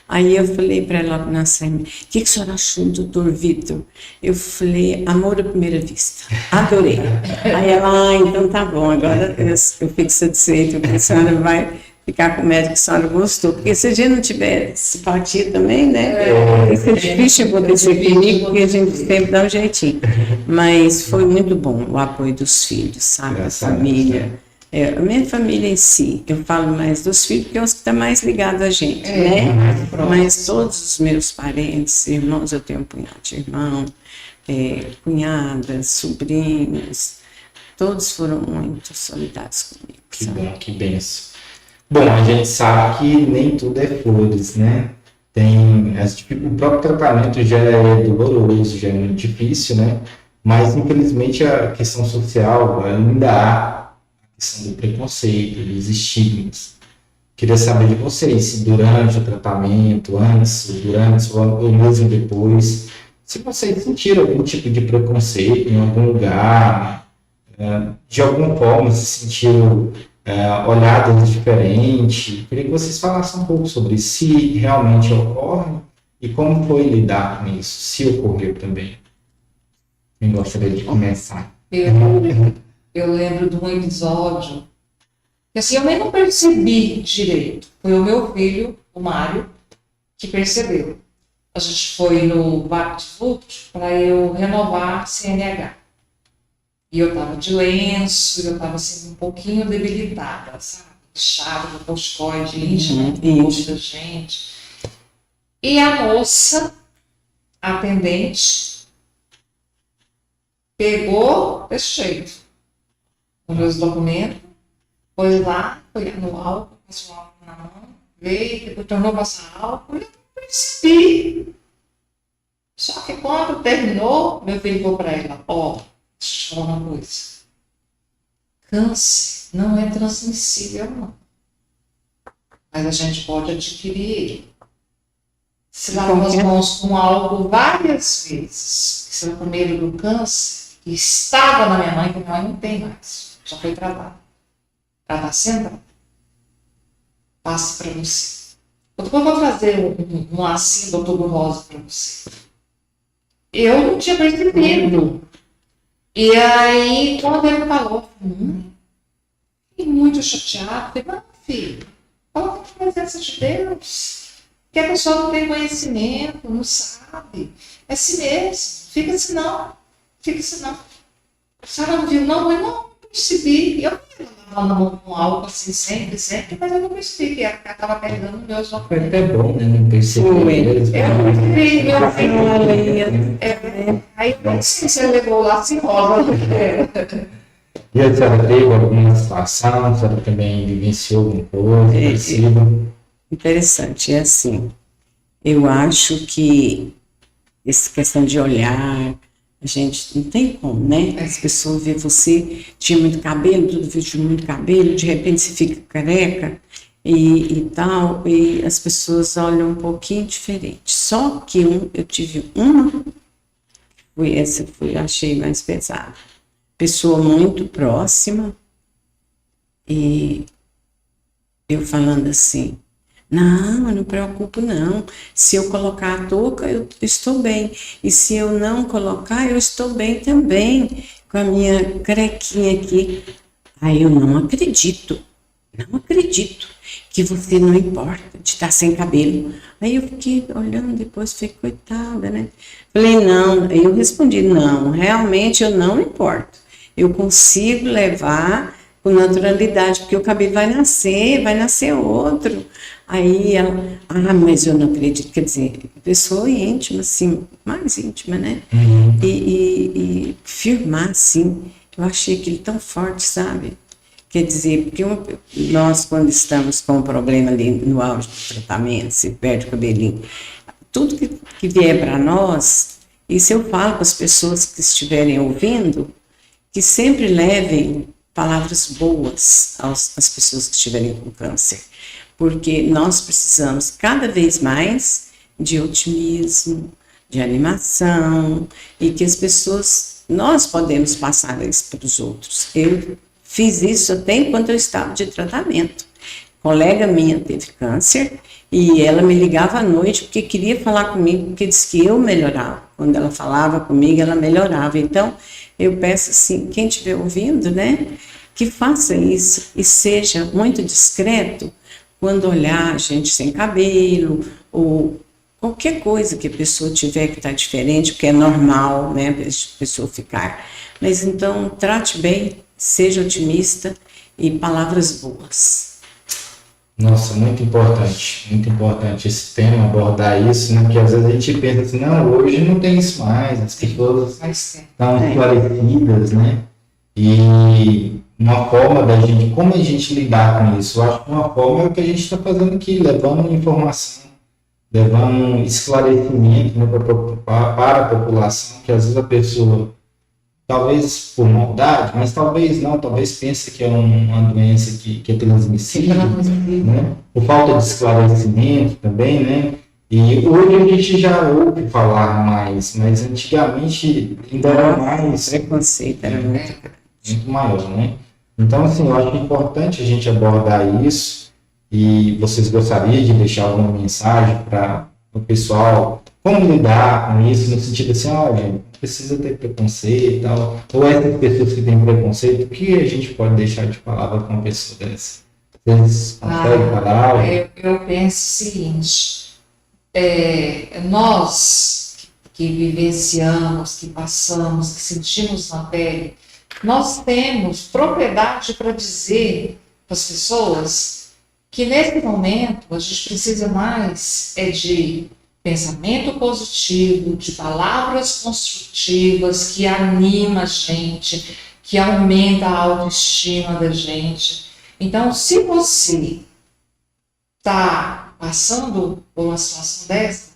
Aí eu falei para ela na SEMI, o que a senhora achou do doutor Vitor? Eu falei, amor à primeira vista, adorei. Aí ela, então tá bom, agora eu fico satisfeita, porque a senhora vai ficar com o médico que a senhora gostou. Porque se a gente não tiver simpatia também, né? Isso é difícil acontecer comigo, porque a gente sempre dá um jeitinho. Mas foi muito bom o apoio dos filhos, sabe? A família. A minha família em si, eu falo mais dos filhos, porque é os que estão mais ligados a gente, né? Mas todos os meus parentes, irmãos, eu tenho um punhado de irmão, cunhadas, sobrinhos, todos foram muito solidários comigo. Que bom, que benção. Bom, a gente sabe que nem tudo é flores, né? O próprio tratamento já é doloroso, já é muito difícil, né? Mas, infelizmente, a questão social ainda há a questão do preconceito, dos estigmas. Queria saber de vocês, se durante o tratamento, antes, durante ou mesmo depois, se vocês sentiram algum tipo de preconceito em algum lugar, de alguma forma se sentiram olhadas diferentes. Queria que vocês falassem um pouco sobre isso, se realmente ocorre e como foi lidar com isso, se ocorreu também. Quem gostaria de começar? Eu lembro de um episódio que assim, eu nem não percebi direito. Foi o meu filho, o Mário, que percebeu. A gente foi no VaptVupt para eu renovar a CNH. E eu tava de lenço, eu tava assim um pouquinho debilitada, sabe? Inchada, corticoide, incha no rosto da gente. E a moça, a atendente, pegou desse jeito os meus documentos, foi lá, foi no álcool, passou o álcool na mão, veio, depois tornou a passar álcool, e eu percebi. Só que quando terminou, meu filho falou para ela, deixa eu falar uma coisa. Câncer não é transmissível, não. Mas a gente pode adquirir ele. Se lavar as mãos com álcool várias vezes, se eu com medo do câncer, que estava na minha mãe, que minha mãe não tem mais, já foi tratada. Ela está sendo, passe para você. Depois eu vou trazer um lacinho do Outubro Rosa para você. Eu não tinha percebido. E aí, quando ele falou, fiquei muito chateado. Falei, não, filho, coloca a presença de Deus. Porque a pessoa não tem conhecimento, não sabe. É assim mesmo. Fica assim não. Fica assim não. A senhora não viu, não? Eu não percebi. Eu não lavava com álcool assim sempre, mas eu não percebi que ela estava pegando meus óculos. Foi até bom, né? Não percebi. Eu não percebi, meu filho. Aí eu não sei se ele levou lá assim rosa. E a senhora teve alguma situação? A senhora também vivenciou alguma coisa parecida? Interessante, é assim. Eu acho que essa questão de olhar, a gente não tem como, né? As pessoas veem você, tinha muito cabelo, tudo viu de muito cabelo, de repente você fica careca e tal, e as pessoas olham um pouquinho diferente. Só que eu tive uma, achei mais pesada. Pessoa muito próxima, e eu falando assim, não, eu não me preocupo não, se eu colocar a touca eu estou bem, e se eu não colocar eu estou bem também, com a minha carequinha aqui. Aí eu não acredito que você não importa de estar sem cabelo. Aí eu fiquei olhando depois, falei, coitada, né? Falei, não, aí eu respondi, não, realmente eu não importo. Eu consigo levar com naturalidade, porque o cabelo vai nascer outro. Aí ela, mas eu não acredito, quer dizer, pessoa íntima, assim, mais íntima, né? E firmar, assim, eu achei aquilo tão forte, sabe? Quer dizer, porque nós, quando estamos com um problema ali no auge do tratamento, se perde o cabelinho, tudo que vier para nós, isso eu falo para as pessoas que estiverem ouvindo, que sempre levem palavras boas às pessoas que estiverem com câncer, porque nós precisamos cada vez mais de otimismo, de animação, e que as pessoas, nós podemos passar isso para os outros. Eu fiz isso até enquanto eu estava de tratamento. Colega minha teve câncer e ela me ligava à noite porque queria falar comigo, porque disse que eu melhorava. Quando ela falava comigo, ela melhorava. Então, eu peço assim, quem estiver ouvindo, né, que faça isso e seja muito discreto quando olhar a gente sem cabelo ou qualquer coisa que a pessoa tiver que está diferente, porque é normal, né, a pessoa ficar. Mas então, trate bem, seja otimista e palavras boas. Nossa, muito importante esse tema, abordar isso, né? Porque às vezes a gente pensa assim, não, hoje não tem isso mais, as pessoas estão esclarecidas, né? E uma forma da gente, como a gente lidar com isso? Eu acho que uma forma é o que a gente está fazendo aqui, levando informação, levando esclarecimento, né, para a população, que às vezes a pessoa, talvez por maldade, mas talvez não, talvez pense que é uma doença que é transmissível, né? Por falta de esclarecimento também, né? E hoje a gente já ouve falar mais, mas antigamente ainda era mais... O preconceito era muito maior, né? Então, assim, eu acho que é importante a gente abordar isso, e vocês gostariam de deixar alguma mensagem para o pessoal, como lidar com isso, no sentido assim, gente, precisa ter preconceito e tal, ou essas pessoas que têm preconceito, o que a gente pode deixar de palavra com uma pessoa dessa? Vocês conseguem falar algo? Eu penso o seguinte, nós que vivenciamos, que passamos, que sentimos na pele, nós temos propriedade para dizer para as pessoas que nesse momento a gente precisa mais de pensamento positivo, de palavras construtivas que anima a gente, que aumenta a autoestima da gente. Então, se você está passando por uma situação dessa,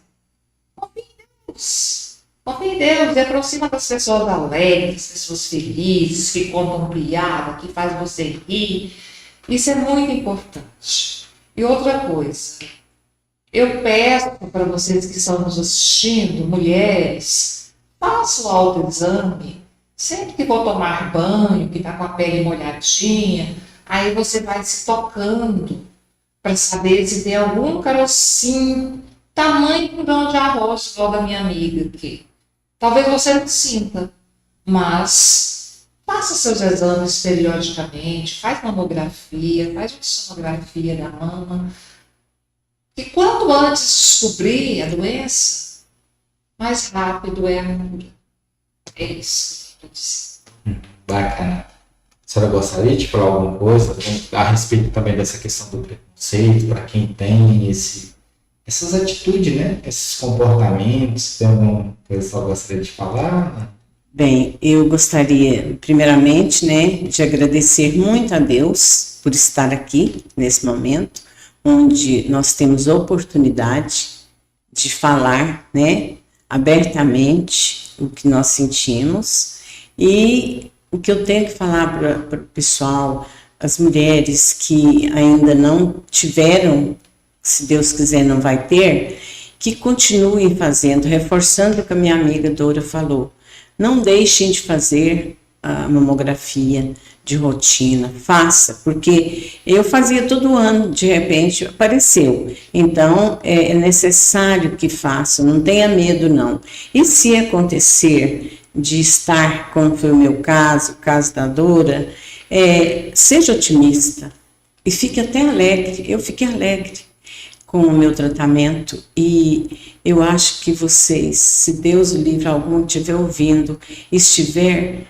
confie em Deus. Confie em Deus e aproxima das pessoas alegres, das pessoas felizes, que contam piada, que faz você rir. Isso é muito importante. E outra coisa, eu peço para vocês que estão nos assistindo, mulheres, façam o autoexame. Sempre que for tomar banho, que está com a pele molhadinha, aí você vai se tocando para saber se tem algum carocinho, tamanho de um grão de arroz, igual da minha amiga aqui. Talvez você não sinta, mas faça seus exames periodicamente, faz mamografia, faz uma sonografia da mama. E quanto antes descobrir a doença, mais rápido é a cura. É isso que eu disse. Bacana. A senhora gostaria de falar alguma coisa a respeito também dessa questão do preconceito, para quem tem essas atitudes, né? Esses comportamentos? Tem alguma coisa que a senhora gostaria de falar? Bem, eu gostaria, primeiramente, né, de agradecer muito a Deus por estar aqui nesse momento, onde nós temos a oportunidade de falar, né, abertamente o que nós sentimos. E o que eu tenho que falar para o pessoal, as mulheres que ainda não tiveram, se Deus quiser não vai ter, que continuem fazendo, reforçando o que a minha amiga Dora falou. Não deixem de fazer a mamografia de rotina, faça, porque eu fazia todo ano, de repente apareceu. Então, é necessário que faça, não tenha medo não. E se acontecer de estar, como foi o meu caso, o caso da Dora, Seja otimista e fique até alegre. Eu fiquei alegre com o meu tratamento e eu acho que vocês, se Deus o livre, algum estiver ouvindo,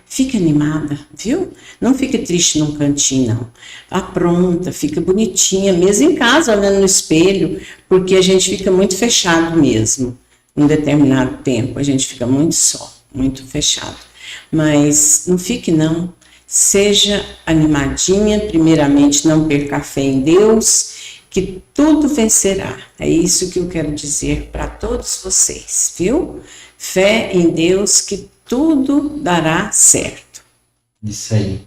fique animada, viu? Não fique triste num cantinho, não. Apronta, fica bonitinha, mesmo em casa, olhando no espelho, porque a gente fica muito fechado mesmo, num determinado tempo, a gente fica muito só, muito fechado. Mas não fique, não. Seja animadinha, primeiramente não perca a fé em Deus, que tudo vencerá. É isso que eu quero dizer para todos vocês, viu? Fé em Deus que tudo dará certo. Isso aí.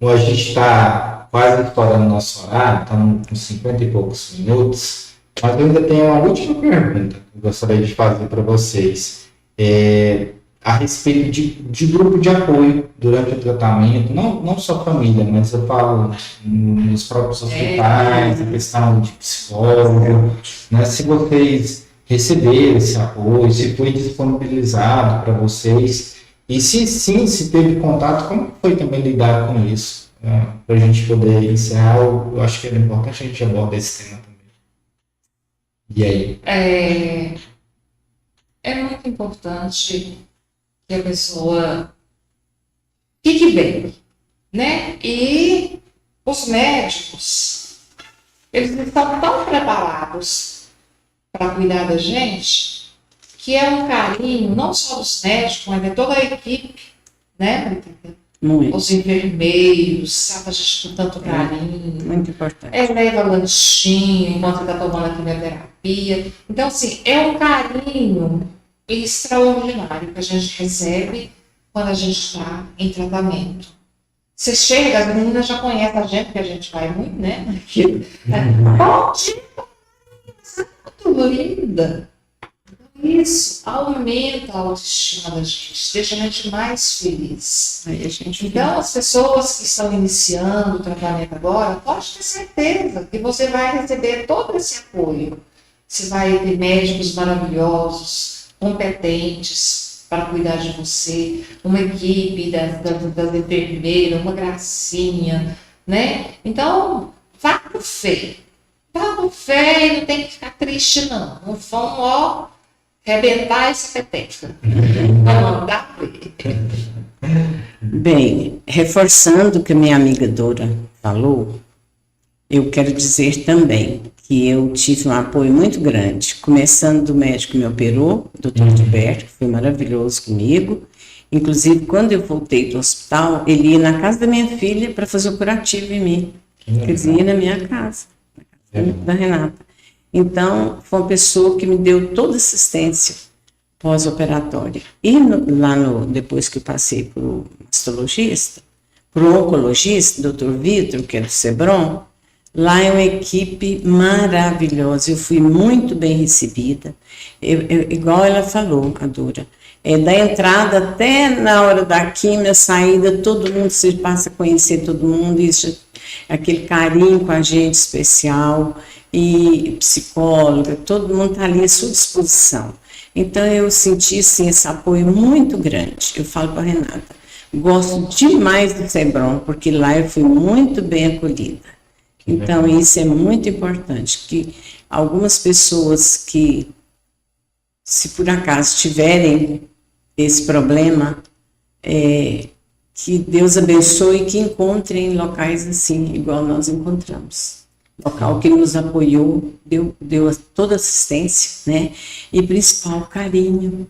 Bom, a gente está quase estourando nosso horário, estamos com 50 e poucos minutos, mas eu ainda tenho uma última pergunta que eu gostaria de fazer para vocês. A respeito de grupo de apoio durante o tratamento, não só família, mas eu falo nos próprios hospitais, a questão de psicólogo, né? Se vocês receberam esse apoio, se foi disponibilizado para vocês, e se sim, se teve contato, como foi também lidar com isso? Para a gente poder encerrar, eu acho que é importante a gente abordar esse tema também. E aí? É muito importante que a pessoa fique bem, né? E os médicos, eles estão tão preparados para cuidar da gente, que é um carinho, não só dos médicos, mas de toda a equipe, né? Muito. Os enfermeiros, trata a gente com tanto carinho. Muito importante. Leva lanchinho enquanto está tomando a quimioterapia. Então, assim, é um carinho extraordinário que a gente recebe quando a gente está em tratamento. Você chega, as meninas já conhecem a gente, porque a gente vai muito, né? Bom dia, muito linda. Isso aumenta a autoestima da gente, deixa a gente mais feliz. Então, as pessoas que estão iniciando o tratamento agora, pode ter certeza que você vai receber todo esse apoio. Você vai ter médicos maravilhosos, competentes para cuidar de você, uma equipe das enfermeiras, uma gracinha, né? Então, vá com fé. Vá com fé e não tem que ficar triste, não. Não vão, arrebentar essa peteca. Vamos mandar ver. Bem, reforçando o que minha amiga Dora falou, eu quero dizer também que eu tive um apoio muito grande, começando do médico que me operou, o Dr. Gilberto, que foi maravilhoso comigo. Inclusive, quando eu voltei do hospital, ele ia na casa da minha filha para fazer o curativo em mim. Quer dizer, ia na minha casa, na casa da Renata. Então, foi uma pessoa que me deu toda assistência pós-operatória. E depois que eu passei para o mastologista, para o oncologista, Dr. Vitor, que é do Sebron, lá é uma equipe maravilhosa, eu fui muito bem recebida, igual ela falou, a Dora, da entrada até na hora da quimio, saída, todo mundo, você passa a conhecer todo mundo, isso, aquele carinho com a gente especial, e psicóloga, todo mundo está ali à sua disposição. Então eu senti assim, esse apoio muito grande, eu falo para a Renata, gosto demais do Sebron, porque lá eu fui muito bem acolhida. Então, isso é muito importante, que algumas pessoas que, se por acaso tiverem esse problema, que Deus abençoe e que encontrem locais assim, igual nós encontramos. Local que nos apoiou, deu toda assistência, né? E principal, carinho,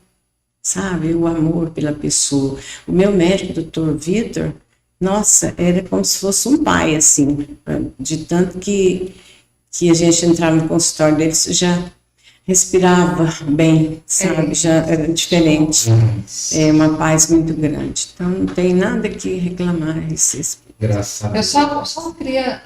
sabe? O amor pela pessoa. O meu médico, Dr. Vitor, nossa, era como se fosse um pai, assim, de tanto que a gente entrava no consultório dele, já respirava bem, sabe, já era diferente, uma paz muito grande. Então, não tem nada que reclamar a respeito. Graças a Deus. Eu só queria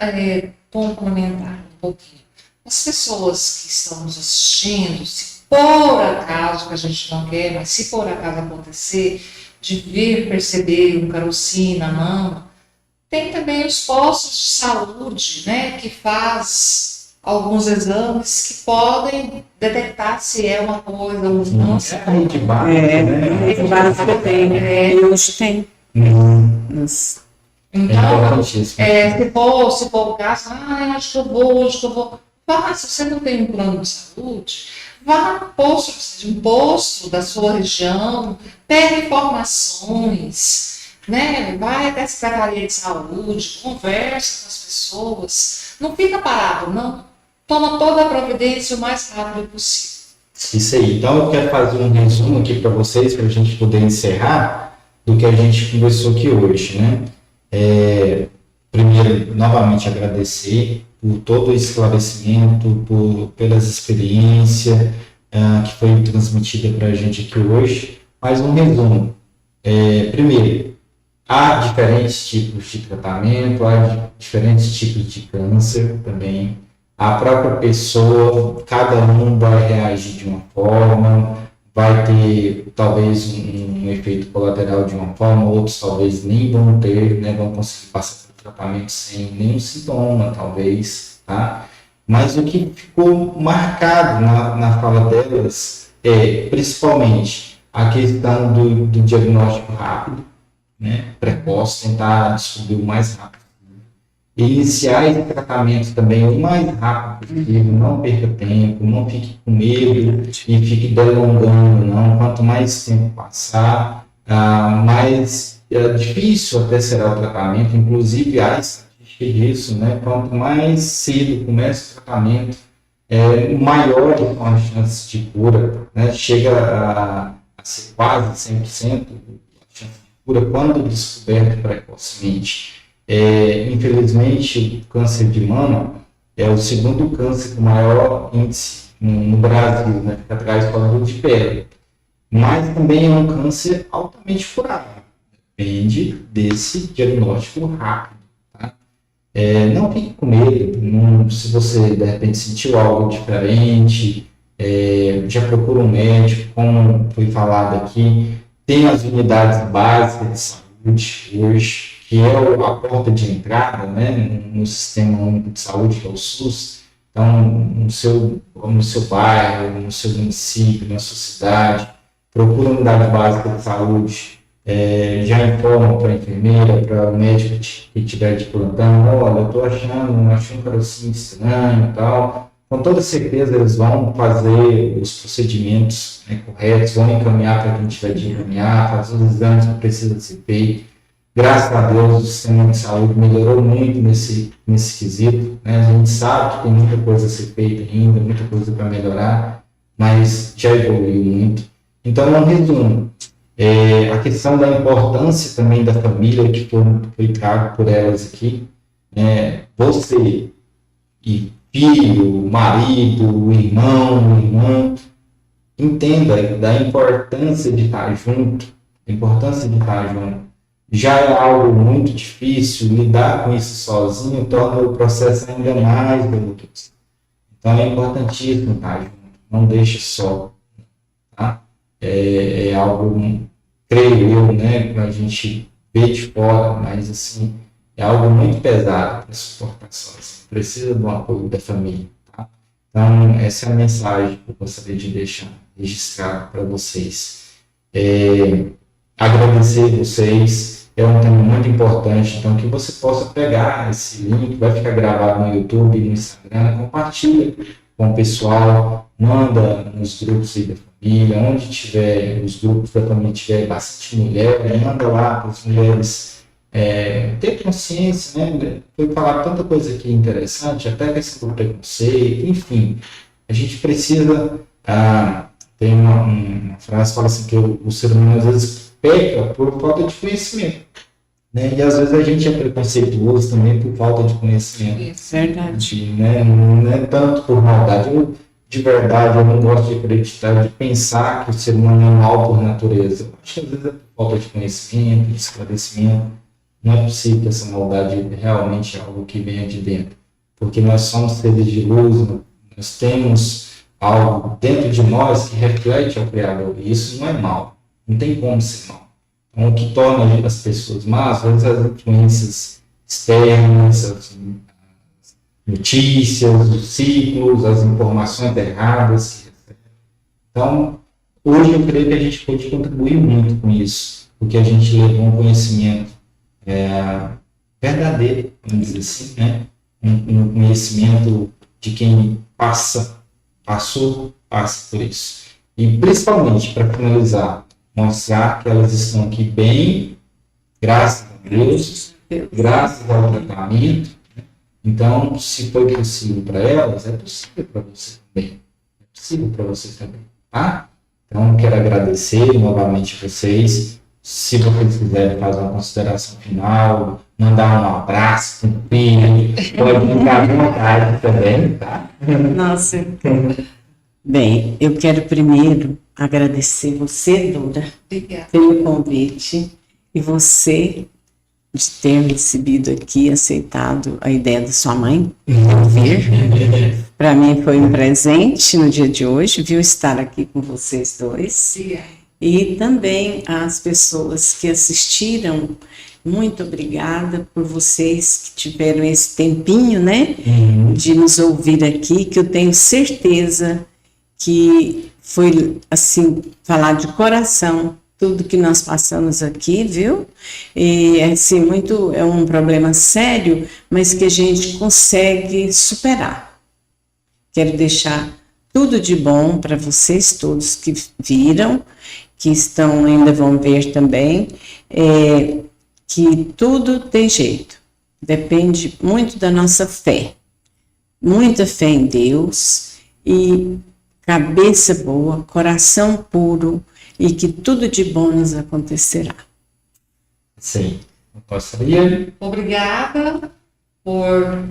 complementar um pouquinho. As pessoas que estão nos assistindo, se por acaso, que a gente não quer, mas se por acaso acontecer, de vir perceber um carocinho na mama, tem também os postos de saúde, né, que faz alguns exames que podem detectar se é uma coisa ou não. A rede básica, né? A rede básica tem, hoje tem. Então, importantíssimo. se for o caso, onde que eu vou, onde que eu vou? Vá, se você não tem um plano de saúde, vá no posto, de um posto da sua região, pegue informações, né? Vai até a Secretaria de Saúde, converse com as pessoas. Não fica parado, não. Toma toda a providência o mais rápido possível. Isso aí. Então, eu quero fazer um resumo aqui para vocês, para a gente poder encerrar do que a gente conversou aqui hoje, né? Primeiro, novamente agradecer por todo o esclarecimento, pelas experiências que foi transmitida para a gente aqui hoje. Mais um resumo. Primeiro, há diferentes tipos de tratamento, há diferentes tipos de câncer também. A própria pessoa, cada um vai reagir de uma forma, vai ter talvez um efeito colateral de uma forma, outros talvez nem vão ter, né, vão conseguir passar pelo tratamento sem nenhum sintoma, talvez, tá? Mas o que ficou marcado na fala delas principalmente a questão do diagnóstico rápido, né, precoce, tentar descobrir o mais rápido. Iniciar esse tratamento também o mais rápido possível, não perca tempo, não fique com medo e fique delongando, não. Quanto mais tempo passar, mais difícil até será o tratamento, inclusive há estatística disso, né? Quanto mais cedo começa o tratamento, maior são as chances de cura, né? Chega a ser quase 100% a chance de cura quando descoberto precocemente. Infelizmente, o câncer de mama é o segundo câncer com maior índice no Brasil, né? Fica atrás falando de pele. Mas também é um câncer altamente curável. Depende desse diagnóstico rápido. Tá? Não fique com medo. Se você, de repente, sentiu algo diferente, já procura um médico, como foi falado aqui. Tem as unidades básicas de saúde hoje, que é a porta de entrada, né, no Sistema Único de Saúde, que é o SUS. Então, no seu bairro, no seu município, na sua cidade, procura a unidade básica de saúde, já informa para a enfermeira, para o médico que estiver de plantão, olha, eu estou achando um carocinho estranho e tal. Com toda certeza eles vão fazer os procedimentos, né, corretos, vão encaminhar para quem tiver de encaminhar, fazer os exames que precisa ser feito. Graças a Deus, o sistema de saúde melhorou muito nesse quesito, né? A gente sabe que tem muita coisa a ser feita ainda, muita coisa para melhorar, mas já evoluiu muito. Então, um resumo, a questão da importância também da família, que foi trago por elas aqui, você e filho, marido, irmão, irmã, entenda da importância de estar junto, Já é algo muito difícil, lidar com isso sozinho torna o processo ainda mais doloroso. Então é importantíssimo estar junto, não deixe só. Tá? É algo, creio eu, né, para a gente ver de fora, mas assim, é algo muito pesado para suportar sozinho. Precisa do apoio da família. Tá? Então essa é a mensagem que eu gostaria de deixar registrado para vocês. Agradecer vocês. É um tema muito importante, então que você possa pegar esse link, vai ficar gravado no YouTube, no Instagram, compartilha com o pessoal, manda nos grupos aí da família, onde tiver, os grupos da família tiver bastante mulher, manda lá para as mulheres ter consciência, né? Foi falar tanta coisa aqui interessante, até a questão do preconceito, enfim, a gente precisa, tem uma frase que fala assim que o ser humano às vezes peca por falta de conhecimento, né? E às vezes a gente é preconceituoso também por falta de conhecimento. Isso, verdade. Né? Não é tanto por maldade. De verdade, eu não gosto de acreditar, de pensar que o ser humano é mal por natureza. Eu acho que às vezes é por falta de conhecimento, de esclarecimento. Não é possível que essa maldade realmente é algo que venha de dentro. Porque nós somos seres de luz, nós temos algo dentro de nós que reflete ao Criador. E isso não é mal. Não tem como ser mal. Então, o que torna as pessoas más, às vezes as influências externas, as notícias, os ciclos, as informações erradas. Então, hoje eu creio que a gente pode contribuir muito com isso, porque a gente levou um conhecimento verdadeiro, vamos dizer assim, né? Um conhecimento de quem passa por isso. E principalmente, para finalizar, mostrar que elas estão aqui bem, graças a Deus, graças ao tratamento. Então, se foi possível para elas, é possível para você também. É possível para vocês também, tá? Então, quero agradecer novamente a vocês. Se vocês quiserem fazer uma consideração final, mandar um abraço, um beijo, pode ficar à vontade também, tá? Nossa. Bem, eu quero primeiro agradecer você, Dora, Obrigada. pelo convite e você de ter recebido aqui, aceitado a ideia da sua mãe vir. Para mim foi um presente no dia de hoje, viu, estar aqui com vocês dois. Obrigada. E também as pessoas que assistiram, muito obrigada por vocês que tiveram esse tempinho, né, de nos ouvir aqui, que eu tenho certeza que foi, assim, falar de coração tudo que nós passamos aqui, viu? E, assim, é um problema sério, mas que a gente consegue superar. Quero deixar tudo de bom para vocês todos que viram, que ainda vão ver também, que tudo tem jeito. Depende muito da nossa fé. Muita fé em Deus e cabeça boa, coração puro e que tudo de bom nos acontecerá. Sim. Eu gostaria. Obrigada por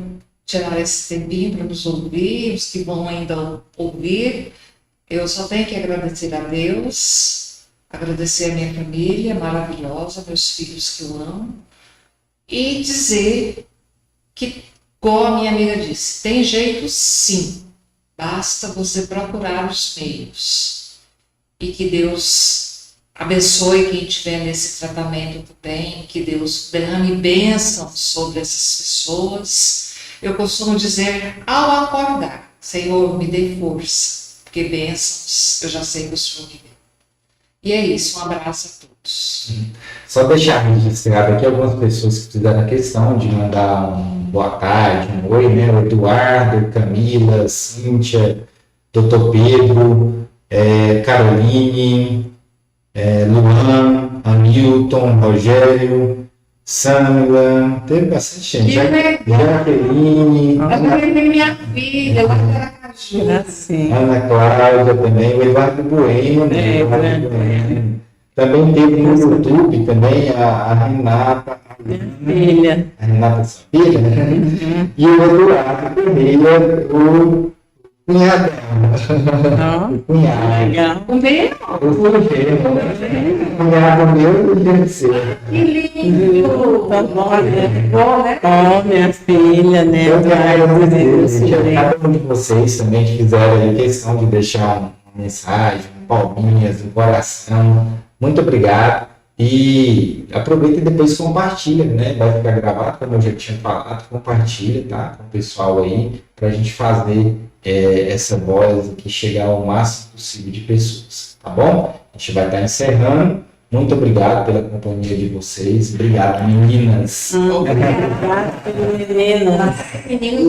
tirar esse tempinho para nos ouvir, os que vão ainda ouvir. Eu só tenho que agradecer a Deus, agradecer a minha família maravilhosa, meus filhos que eu amo, e dizer que, como a minha amiga disse, tem jeito sim, basta você procurar os meios. E que Deus abençoe quem estiver nesse tratamento também, que Deus derrame bênção sobre essas pessoas. Eu costumo dizer, ao acordar, Senhor, me dê força, porque bênçãos eu já sei que o Senhor me deu. E é isso, um abraço a todos. Só deixar registrado aqui algumas pessoas que fizeram a questão de mandar um boa tarde, um oi, né? O Eduardo, Camila, Cíntia, Dr. Pedro, Caroline, Luan, Hamilton, Rogério, Samila, teve bastante gente. Jaqueline, Minha filha, lá de Aracaju. Assim. Ana Cláudia também, o Eduardo Bueno, né? Também teve no YouTube também a Renata, Filha. a Renata Sabira, né? E o Eduardo Pereira, o cunhado dela. O cunhado. Legal. O meu? O cunhado meu e o seu. Que lindo! Tá bom, né? Bom, né? Ó, minha filha, né? Eu quero Eduardo, agradecer a cada um de vocês também que fizeram aí questão de deixar uma mensagem, palminhas, um coração. Muito obrigado. E aproveita e depois compartilha, né? Vai ficar gravado, como eu já tinha falado, compartilha, tá? Com o pessoal aí, pra gente fazer essa voz aqui chegar ao máximo possível de pessoas, tá bom? A gente vai estar encerrando. Muito obrigado pela companhia de vocês. Obrigado, meninas. Obrigada, menina. Menino,